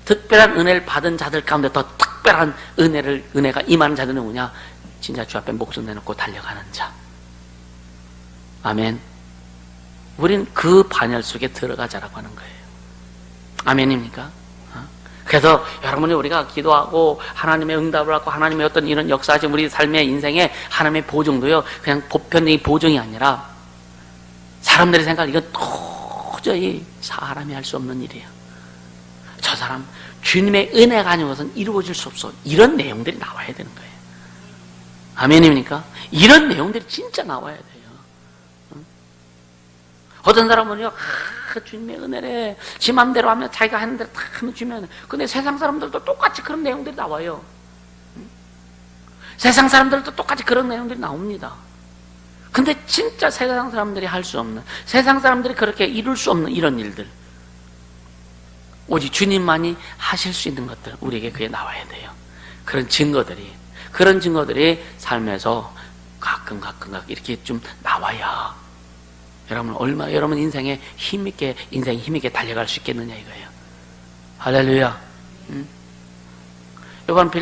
특별한 은혜를 받은 자들 가운데 더 특별한 은혜가 임하는 자들은 누구냐? 진짜 주 앞에 목숨 내놓고 달려가는 자. 아멘. 우린 그 반열 속에 들어가자라고 하는 거예요. 아멘입니까? 그래서 여러분이 우리가 기도하고 하나님의 응답을 하고 하나님의 어떤 이런 역사하신 우리 삶의 인생에 하나님의 보증도요, 그냥 보편적인 보증이 아니라 사람들이 생각하는 이건 도저히 사람이 할 수 없는 일이에요. 저 사람 주님의 은혜가 아니고서는 이루어질 수 없어. 이런 내용들이 나와야 되는 거예요. 아멘입니까? 이런 내용들이 진짜 나와야 돼요. 어떤 사람은요, 주님의 은혜래. 지 맘대로 하면 자기가 하는 대로 다 하면 주면. 근데 세상 사람들도 똑같이 그런 내용들이 나와요. 세상 사람들도 똑같이 그런 내용들이 나옵니다. 근데 진짜 세상 사람들이 할 수 없는, 세상 사람들이 그렇게 이룰 수 없는 이런 일들, 오직 주님만이 하실 수 있는 것들, 우리에게 그게 나와야 돼요. 그런 증거들이 삶에서 가끔 이렇게 좀 나와야 여러분 인생에 힘있게 달려갈 수 있겠느냐 이거예요. 할렐루야.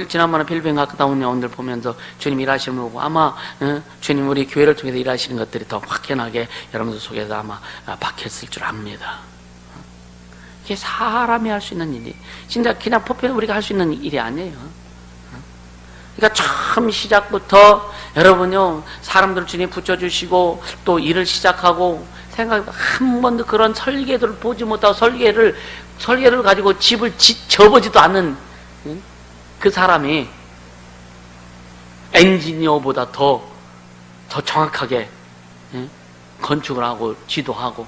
지난번에 필리핀 갔다 온 여러분들 보면서 주님 일하시는 거 보고 아마 주님 우리 교회를 통해서 일하시는 것들이 더 확연하게 여러분들 속에서 아마 박혔을 줄 압니다. 이게 사람이 할 수 있는 일이 진짜 그냥 보편 우리가 할 수 있는 일이 아니에요. 그러니까 처음 시작부터 여러분요 사람들을 주님 붙여주시고 또 일을 시작하고 한 번도 그런 설계들을 보지 못하고 설계를 설계를 가지고 집을 접어지도 않는 그 사람이 엔지니어보다 더 정확하게 건축을 하고 지도하고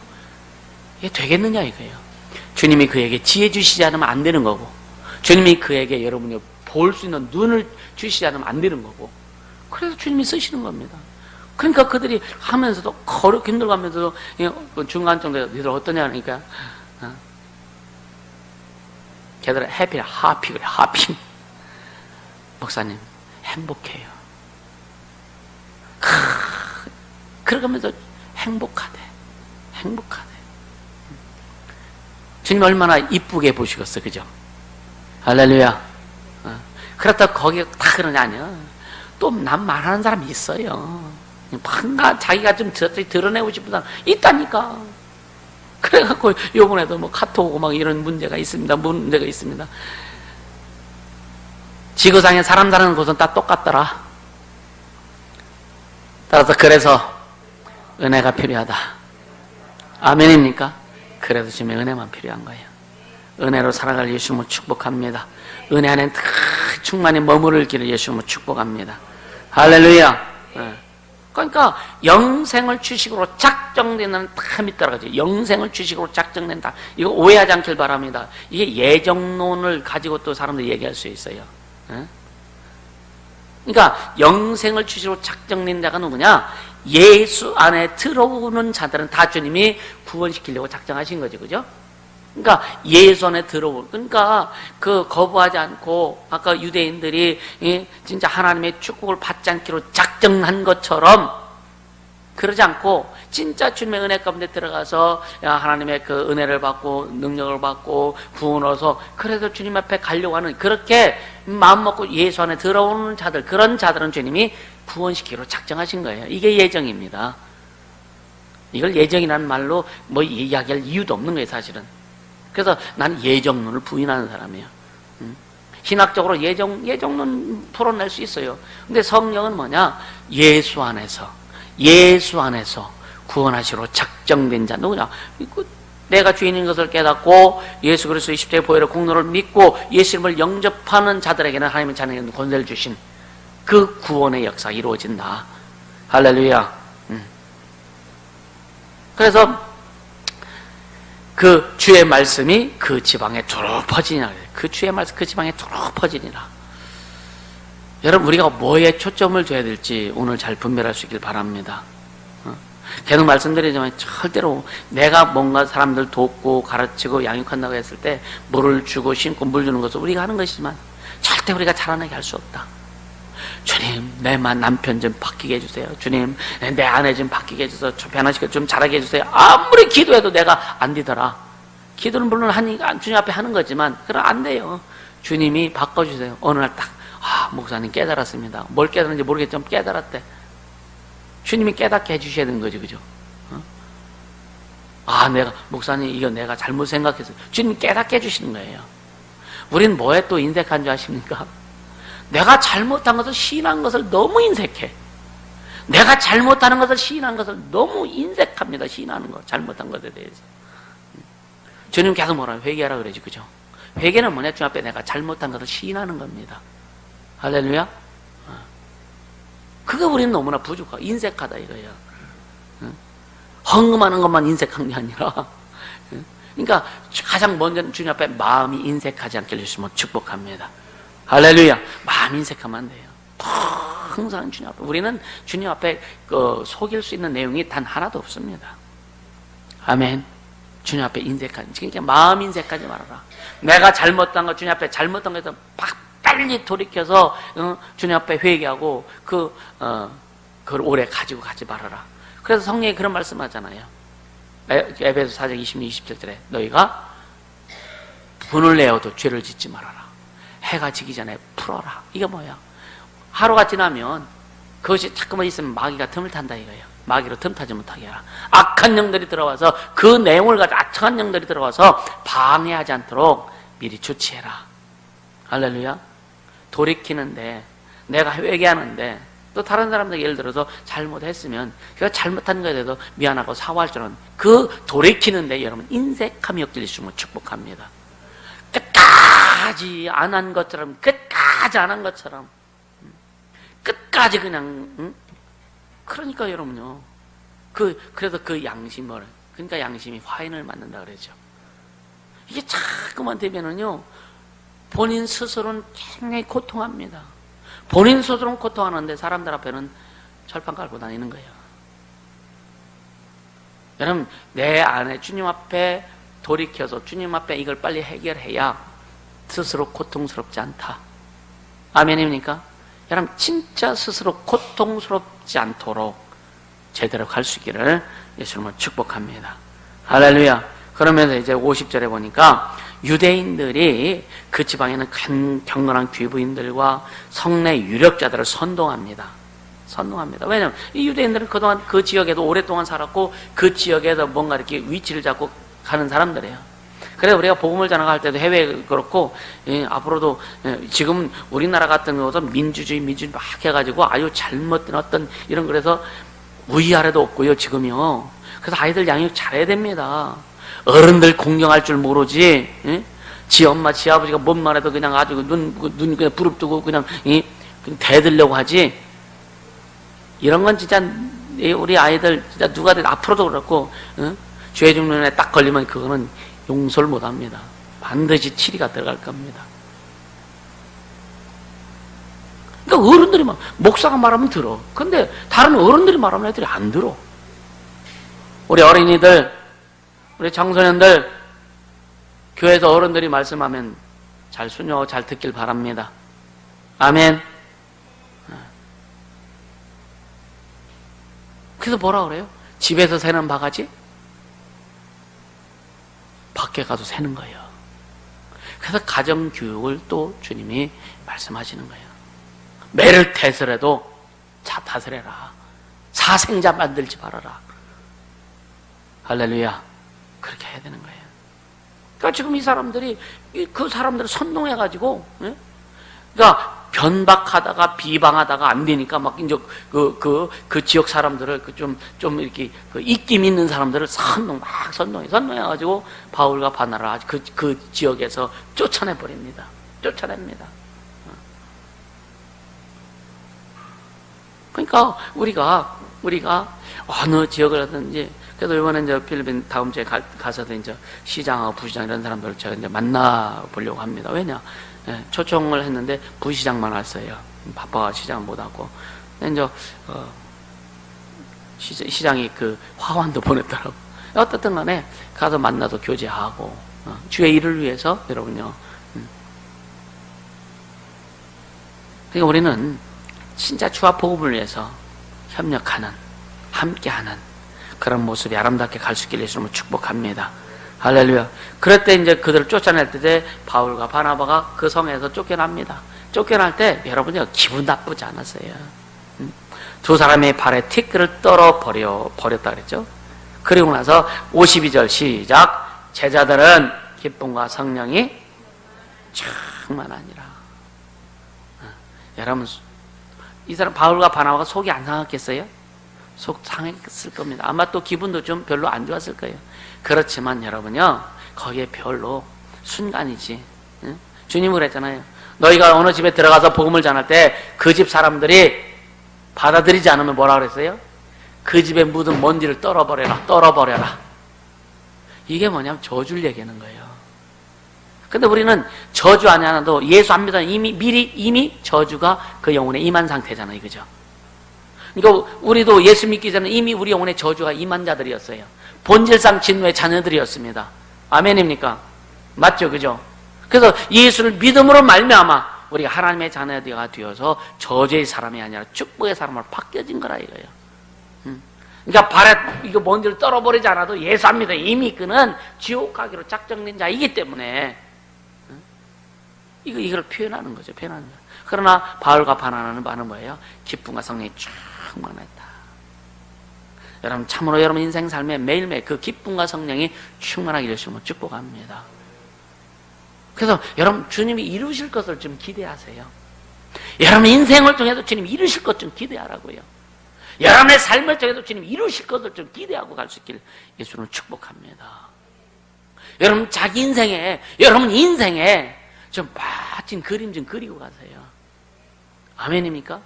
이게 되겠느냐 이거예요. 주님이 그에게 지혜 주시지 않으면 안 되는 거고, 주님이 그에게 여러분이 볼 수 있는 눈을 주시지 않으면 안 되는 거고, 그래서 주님이 쓰시는 겁니다. 그러니까 그들이 하면서도 거룩 힘들어가면서도 중간 정도에 너희들 어떠냐 하니까 걔들은 해피야. 하피 그래. 하피. 목사님 행복해요. 그러면서 행복하대. 주님 얼마나 이쁘게 보시겠어, 그죠? 할렐루야. 그렇다고 거기에 다 그러냐, 아니야. 또 남 말하는 사람이 있어요. 뭔가 자기가 좀 드러내고 싶은 사람 있다니까. 그래갖고 요번에도 뭐 카톡 오고 막 이런 문제가 있습니다. 지구상에 사람 사는 곳은 다 똑같더라. 따라서 그래서 은혜가 필요하다. 아멘입니까? 그래서 지금 은혜만 필요한 거예요. 은혜로 살아갈 예수님을 축복합니다. 은혜 안에 충만히 머무를 길을 예수님을 축복합니다. 할렐루야. 그러니까 영생을 주식으로 작정되는 탐이 따라가죠. 영생을 주식으로 작정된다. 이거 오해하지 않길 바랍니다. 이게 예정론을 가지고 또 사람들이 얘기할 수 있어요. 그러니까 영생을 주식으로 작정된 자가 누구냐? 예수 안에 들어오는 자들은 다 주님이 구원시키려고 작정하신 거죠. 그죠? 그러니까 예수 안에 그러니까 그 거부하지 않고 아까 유대인들이 진짜 하나님의 축복을 받지 않기로 작정한 것처럼 그러지 않고 진짜 주님의 은혜 가운데 들어가서 하나님의 그 은혜를 받고 능력을 받고 구원을 얻어서 그래서 주님 앞에 가려고 하는 그렇게 마음 먹고 예수 안에 들어오는 자들, 그런 자들은 주님이 구원시키기로 작정하신 거예요. 이게 예정입니다. 이걸 예정이라는 말로 뭐 이야기할 이유도 없는 거예요, 사실은. 그래서 난 예정론을 부인하는 사람이에요. 신학적으로 예정론 풀어낼 수 있어요. 근데 성령은 뭐냐? 예수 안에서 구원하시로 작정된 자. 누구냐? 내가 주인인 것을 깨닫고 예수 그리스도의 십자가의 보혈의 공로를 믿고 예수님을 영접하는 자들에게는 하나님의 자녀에게 권세를 주신 그 구원의 역사가 이루어진다. 할렐루야. 그래서 그 주의 말씀이 그 지방에 두루 퍼지니라. 그 주의 말씀 그 지방에 두루 퍼지니라. 여러분, 우리가 뭐에 초점을 둬야 될지 오늘 잘 분별할 수 있길 바랍니다. 계속 말씀드리지만 절대로 내가 뭔가 사람들 돕고 가르치고 양육한다고 했을 때 물을 주고 심고 물 주는 것을 우리가 하는 것이지만 절대 우리가 자라나게 할 수 없다. 주님, 내 남편 좀 바뀌게 해주세요. 주님, 내 아내 좀 바뀌게 해주세요. 변화시켜 좀 잘하게 해주세요. 아무리 기도해도 내가 안 되더라. 기도는 물론 주님 앞에 하는 거지만 그럼 안 돼요. 주님이 바꿔주세요. 어느 날 딱 목사님 깨달았습니다. 뭘 깨달았는지 모르겠지만 깨달았대. 주님이 깨닫게 해주셔야 되는 거지, 그죠? 목사님, 이거 내가 잘못 생각했어요. 주님 깨닫게 해주시는 거예요. 우린 뭐에 또 인색한 줄 아십니까? 내가 잘못한 것을 시인한 것을 너무 인색해. 내가 잘못하는 것을 시인한 것을 너무 인색합니다. 시인하는 거, 잘못한 것에 대해서. 주님 계속 뭐라 회개하라 그러지, 그죠? 회개는 뭐냐? 주님 앞에 내가 잘못한 것을 시인하는 겁니다. 할렐루야. 그거 우리는 너무나 부족하고 인색하다 이거예요. 헌금하는 것만 인색한 게 아니라, 그러니까 가장 먼저 주님 앞에 마음이 인색하지 않게 해주시면 축복합니다. 할렐루야. 마음 인색하면 안 돼요. 항상 주님 앞에, 우리는 주님 앞에 속일 수 있는 내용이 단 하나도 없습니다. 아멘. 주님 앞에 인색하지, 그러니까 마음 인색하지 말아라. 내가 잘못한 거, 주님 앞에 잘못한 거에서 빨리 돌이켜서 주님 앞에 회개하고 그걸 오래 가지고 가지 말아라. 그래서 성령이 그런 말씀하잖아요. 에베소 4장 26, 27절에 너희가 분을 내어도 죄를 짓지 말아라. 해가 지기 전에 풀어라. 이게 뭐야? 하루가 지나면 그것이 자꾸만 있으면 마귀가 틈을 탄다 이거예요. 마귀로 틈 타지 못하게 하라. 악한 영들이 들어와서 그 내용을 가지고 악한 영들이 들어와서 방해하지 않도록 미리 조치해라. 할렐루야. 돌이키는데, 내가 회개하는데, 또 다른 사람들 예를 들어서 잘못했으면 그가 잘못한 것에 대해서 미안하고 사과할 줄은 그 돌이키는데 여러분 인색함이 엮일 수 있으면 축복합니다. 끝까지 안 한 것처럼, 끝까지 안 한 것처럼, 끝까지 그냥, 그러니까 여러분요, 그래서 그 양심을, 그러니까 양심이 화인을 맞는다 그러죠. 이게 자꾸만 되면은요, 본인 스스로는 굉장히 고통합니다. 본인 스스로는 고통하는데 사람들 앞에는 철판 깔고 다니는 거예요. 여러분, 내 안에 주님 앞에 돌이켜서 주님 앞에 이걸 빨리 해결해야 스스로 고통스럽지 않다. 아멘입니까? 여러분, 진짜 스스로 고통스럽지 않도록 제대로 갈 수 있기를 예수님을 축복합니다. 할렐루야. 그러면서 이제 50절에 보니까 유대인들이 그 지방에는 경건한 귀부인들과 성내 유력자들을 선동합니다. 왜냐하면 이 유대인들은 그동안 그 지역에도 오랫동안 살았고 그 지역에서 뭔가 이렇게 위치를 잡고 가는 사람들이에요. 그래서 우리가 복음을 전할 때도 해외 그렇고, 앞으로도, 지금 우리나라 같은 경우도 민주주의 막 해가지고 아주 잘못된 어떤 이런, 그래서 위아래도 없고요, 지금요. 그래서 아이들 양육 잘해야 됩니다. 어른들 공경할 줄 모르지, 지 엄마, 지 아버지가 뭔 말해도 그냥 아주 눈 그냥 부릅뜨고 그냥 대들려고 하지. 이런 건 진짜 우리 아이들 진짜 누가든 앞으로도 그렇고, 죄 죽는 애 딱 걸리면 그거는 용서를 못 합니다. 반드시 치리가 들어갈 겁니다. 그러니까 어른들이 목사가 말하면 들어. 근데 다른 어른들이 말하면 애들이 안 들어. 우리 어린이들, 우리 청소년들, 교회에서 어른들이 말씀하면 잘 순종하고 잘 듣길 바랍니다. 아멘. 그래서 뭐라 그래요? 집에서 새는 바가지? 밖에 가서 새는 거예요. 그래서 가정교육을 또 주님이 말씀하시는 거예요. 매를 태서라도 자 다스려라. 사생자 만들지 말아라. 할렐루야. 그렇게 해야 되는 거예요. 그러니까 지금 이 사람들이 그 사람들을 선동해가지고, 그러니까 변박하다가 비방하다가 안 되니까 막 이제 그 지역 사람들을 좀 이렇게 입김 있는 사람들을 선동해가지고 바울과 바나바를 그 지역에서 쫓아냅니다. 그러니까 우리가 어느 지역을 하든지, 그래서 이번에 이제 필리핀 다음 주에 가서도 이제 시장하고 부시장 이런 사람들을 제가 이제 만나보려고 합니다. 왜냐? 초청을 했는데 부시장만 왔어요. 바빠가 시장 못 하고. 이제 시장이 그 화환도 보냈더라고. 어떻든 간에 가서 만나서 교제하고, 주의 일을 위해서 여러분요. 그러니까 우리는 진짜 주와 복음을 위해서 협력하는, 함께하는 그런 모습이 아름답게 갈 수 있기를 예수님을 축복합니다. 할렐루야. 그럴 때 이제 그들을 쫓아낼 때 바울과 바나바가 그 성에서 쫓겨납니다. 쫓겨날 때 여러분요, 기분 나쁘지 않았어요. 두 사람의 발에 티끌을 떨어 버렸다 그랬죠. 그리고 나서 52절 시작. 제자들은 기쁨과 성령이 충만하니라. 여러분, 이 사람 바울과 바나바가 속이 안 상했겠어요? 속 상했을 겁니다. 아마 또 기분도 좀 별로 안 좋았을 거예요. 그렇지만 여러분요, 거기에 별로 순간이지. 응? 주님이 그랬잖아요. 너희가 어느 집에 들어가서 복음을 전할 때 그 집 사람들이 받아들이지 않으면 뭐라 그랬어요? 그 집에 묻은 먼지를 떨어버려라. 이게 뭐냐면 저주를 얘기하는 거예요. 근데 우리는 저주 안 하나도 예수 안 믿어 이미 저주가 그 영혼에 임한 상태잖아요. 그죠? 그러니까 우리도 예수 믿기 전에 이미 우리 영혼에 저주가 임한 자들이었어요. 본질상 진노의 자녀들이었습니다. 아멘입니까? 맞죠? 그죠? 그래서 예수를 믿음으로 말미암아 우리가 하나님의 자녀가 되어서 저주의 사람이 아니라 축복의 사람으로 바뀌어진 거라 이거예요. 그러니까 발에 이거 먼지를 떨어버리지 않아도 예수 안 믿어 이미 그는 지옥 가기로 작정된 자이기 때문에 이걸 표현하는 거죠. 그러나 바울과 바나바는 말은 뭐예요? 기쁨과 성령이 충만했다. 여러분, 참으로 여러분 인생 삶에 매일매일 그 기쁨과 성령이 충만하기를 주시면 축복합니다. 그래서 여러분, 주님이 이루실 것을 좀 기대하세요. 여러분 인생을 통해서 주님이 이루실 것 좀 기대하라고요. 여러분의 삶을 통해서 주님이 이루실 것을 좀 기대하고 갈 수 있기를 예수는 축복합니다. 여러분 자기 인생에, 여러분 인생에 좀 멋진 그림 좀 그리고 가세요. 아멘입니까?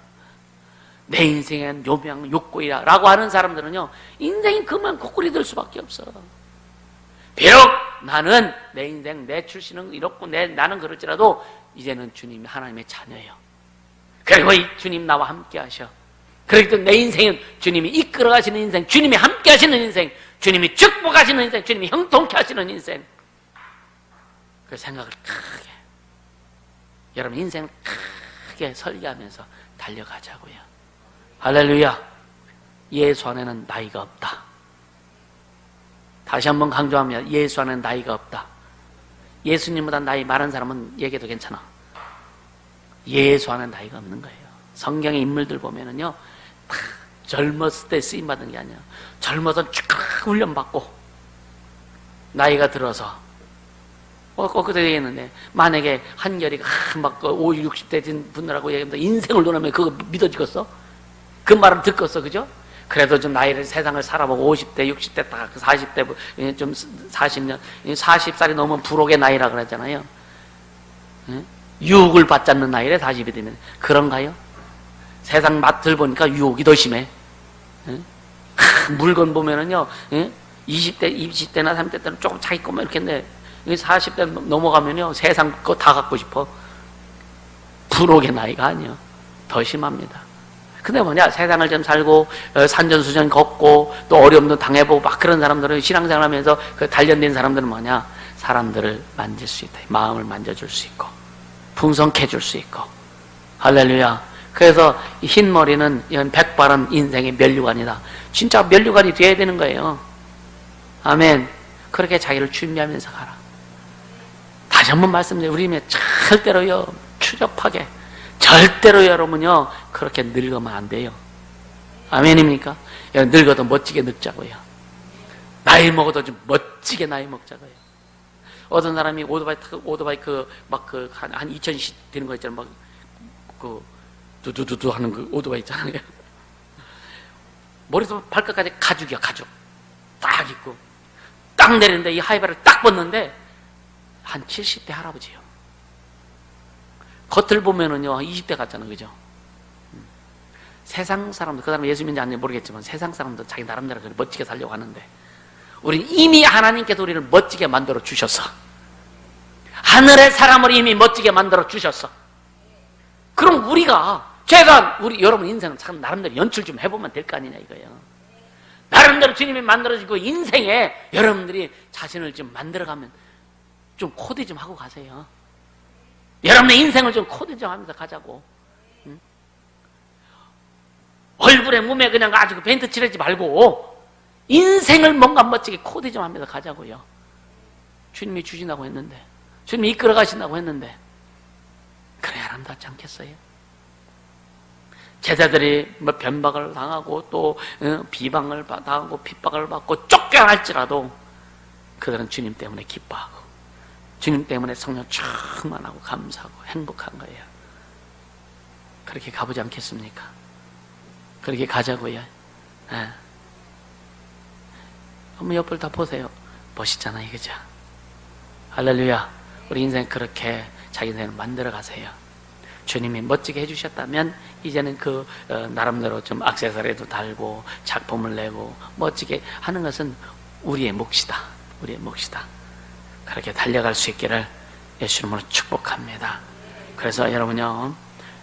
내 인생은 요명 욕구이라 라고 하는 사람들은요, 인생이 그만 코골이 될 수밖에 없어. 비록 나는 내 인생, 내 출신은 이렇고 나는 그럴지라도 이제는 주님 하나님의 자녀예요. 그리고 이 주님 나와 함께 하셔. 그렇기 때문에 내 인생은 주님이 이끌어 가시는 인생, 주님이 함께 하시는 인생, 주님이 축복하시는 인생, 주님이 형통케 하시는 인생. 그 생각을 크게, 여러분 인생을 크게 설계하면서 달려가자고요. 할렐루야. 예수 안에는 나이가 없다. 다시 한번 강조합니다. 예수 안에는 나이가 없다. 예수님보다 나이 많은 사람은 얘기해도 괜찮아. 예수 안에는 나이가 없는 거예요. 성경의 인물들 보면은요, 다 젊었을 때 쓰임받은 게 아니야. 젊어서 쭉 훈련받고 나이가 들어서 그때 얘기했는데, 만약에 한결이가 막 50, 60대 된 분들하고 얘기하면 인생을 논하면 그거 믿어지겠어? 그 말을 듣겠어, 그죠? 그래도 좀 나이를, 세상을 살아보고 50대, 60대, 딱 40대, 좀 40년, 40살이 넘으면 불혹의 나이라 그랬잖아요. 유혹을 받지 않는 나이래, 40이 되면. 그런가요? 세상 맛들 보니까 유혹이 더 심해. 물건 보면은요, 20대나 30대 때는 조금 차이 있고 막 이렇게 했는데, 40대 넘어가면요, 세상 거 다 갖고 싶어. 불혹의 나이가 아니요. 더 심합니다. 근데 뭐냐, 세상을 좀 살고, 산전수전 걷고, 또 어려움도 당해보고, 막 그런 사람들은 신앙생활 하면서 그 단련된 사람들은 뭐냐, 사람들을 만질 수 있다. 마음을 만져줄 수 있고, 풍성케 해줄 수 있고. 할렐루야. 그래서 흰머리는 이건 백발은 인생의 면류관이다. 진짜 면류관이 돼야 되는 거예요. 아멘. 그렇게 자기를 준비하면서 가라. 다시 한번 말씀드려요. 우리 절대로요, 추접하게, 절대로 여러분요, 그렇게 늙으면 안 돼요. 아멘입니까? 늙어도 멋지게 늙자고요. 나이 먹어도 좀 멋지게 나이 먹자고요. 어떤 사람이 오토바이 한 2000cc 되는 거 있잖아요. 두두두두 하는 그 오토바이 있잖아요. 머리부터 발끝까지 가죽이야, 가죽. 딱 있고. 딱 내리는데 이 하이바를 딱 벗는데 한 70대 할아버지요. 겉을 보면은요 20대 같잖아, 그죠? 세상 사람들, 그 사람 예수 믿는지 아닌지 모르겠지만 세상 사람들 자기 나름대로 멋지게 살려고 하는데, 우리는 이미 하나님께서 우리를 멋지게 만들어 주셨어. 하늘의 사람을 이미 멋지게 만들어 주셨어. 그럼 우리가 여러분 인생은 참 나름대로 연출 좀 해보면 될 거 아니냐 이거예요. 나름대로 주님이 만들어주고 인생에 여러분들이 자신을 좀 만들어가면 좀 코디 좀 하고 가세요. 여러분의 인생을 좀 코디 좀 하면서 가자고. 응? 얼굴에 몸에 그냥 아주 벤트 칠하지 말고 인생을 뭔가 멋지게 코디 좀 하면서 가자고요. 주님이 주신다고 했는데, 주님이 이끌어 가신다고 했는데, 그래야 아름답지 않겠어요? 제자들이 뭐 변박을 당하고 또 비방을 당하고 핍박을 받고 쫓겨날지라도 그들은 주님 때문에 기뻐하고 주님 때문에 성령 충만하고 감사하고 행복한 거예요. 그렇게 가보지 않겠습니까? 그렇게 가자고요. 예. 한번 옆을 다 보세요. 멋있잖아요, 그죠? 할렐루야. 우리 인생 그렇게 자기 인생을 만들어 가세요. 주님이 멋지게 해주셨다면 이제는 나름대로 좀 액세서리도 달고 작품을 내고 멋지게 하는 것은 우리의 몫이다. 우리의 몫이다. 그렇게 달려갈 수 있기를 예수 이름으로 축복합니다. 그래서 여러분요,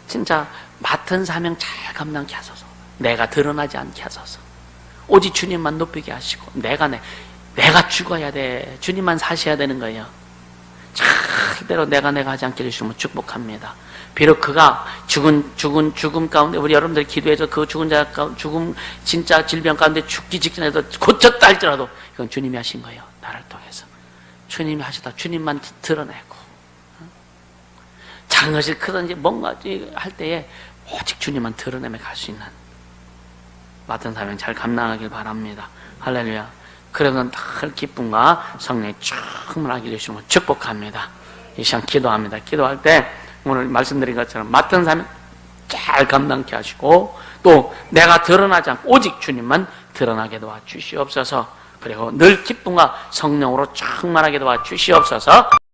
진짜 맡은 사명 잘 감당케 하소서. 내가 드러나지 않게 하소서. 오직 주님만 높이게 하시고 내가 죽어야 돼. 주님만 사셔야 되는 거예요. 절대로 내가 하지 않게 해주시면 축복합니다. 비록 그가 죽음 가운데 우리 여러분들이 기도해서 그 죽음 진짜 질병 가운데 죽기 직전에도 고쳤다 할지라도 이건 주님이 하신 거예요. 나를 통해서 주님이 하시다. 주님만 드러내고 작은 것이 크든지 뭔가 할 때에 오직 주님만 드러내며 갈 수 있는 맡은 사명 잘 감당하길 바랍니다. 할렐루야. 그러면 늘 기쁨과 성령이 충만하게 되시면 축복합니다. 이 시간 기도합니다. 기도할 때 오늘 말씀드린 것처럼 맡은 사명 잘 감당케 하시고 또 내가 드러나지 않고 오직 주님만 드러나게 도와주시옵소서. 그리고 늘 기쁨과 성령으로 충만하게 도와주시옵소서.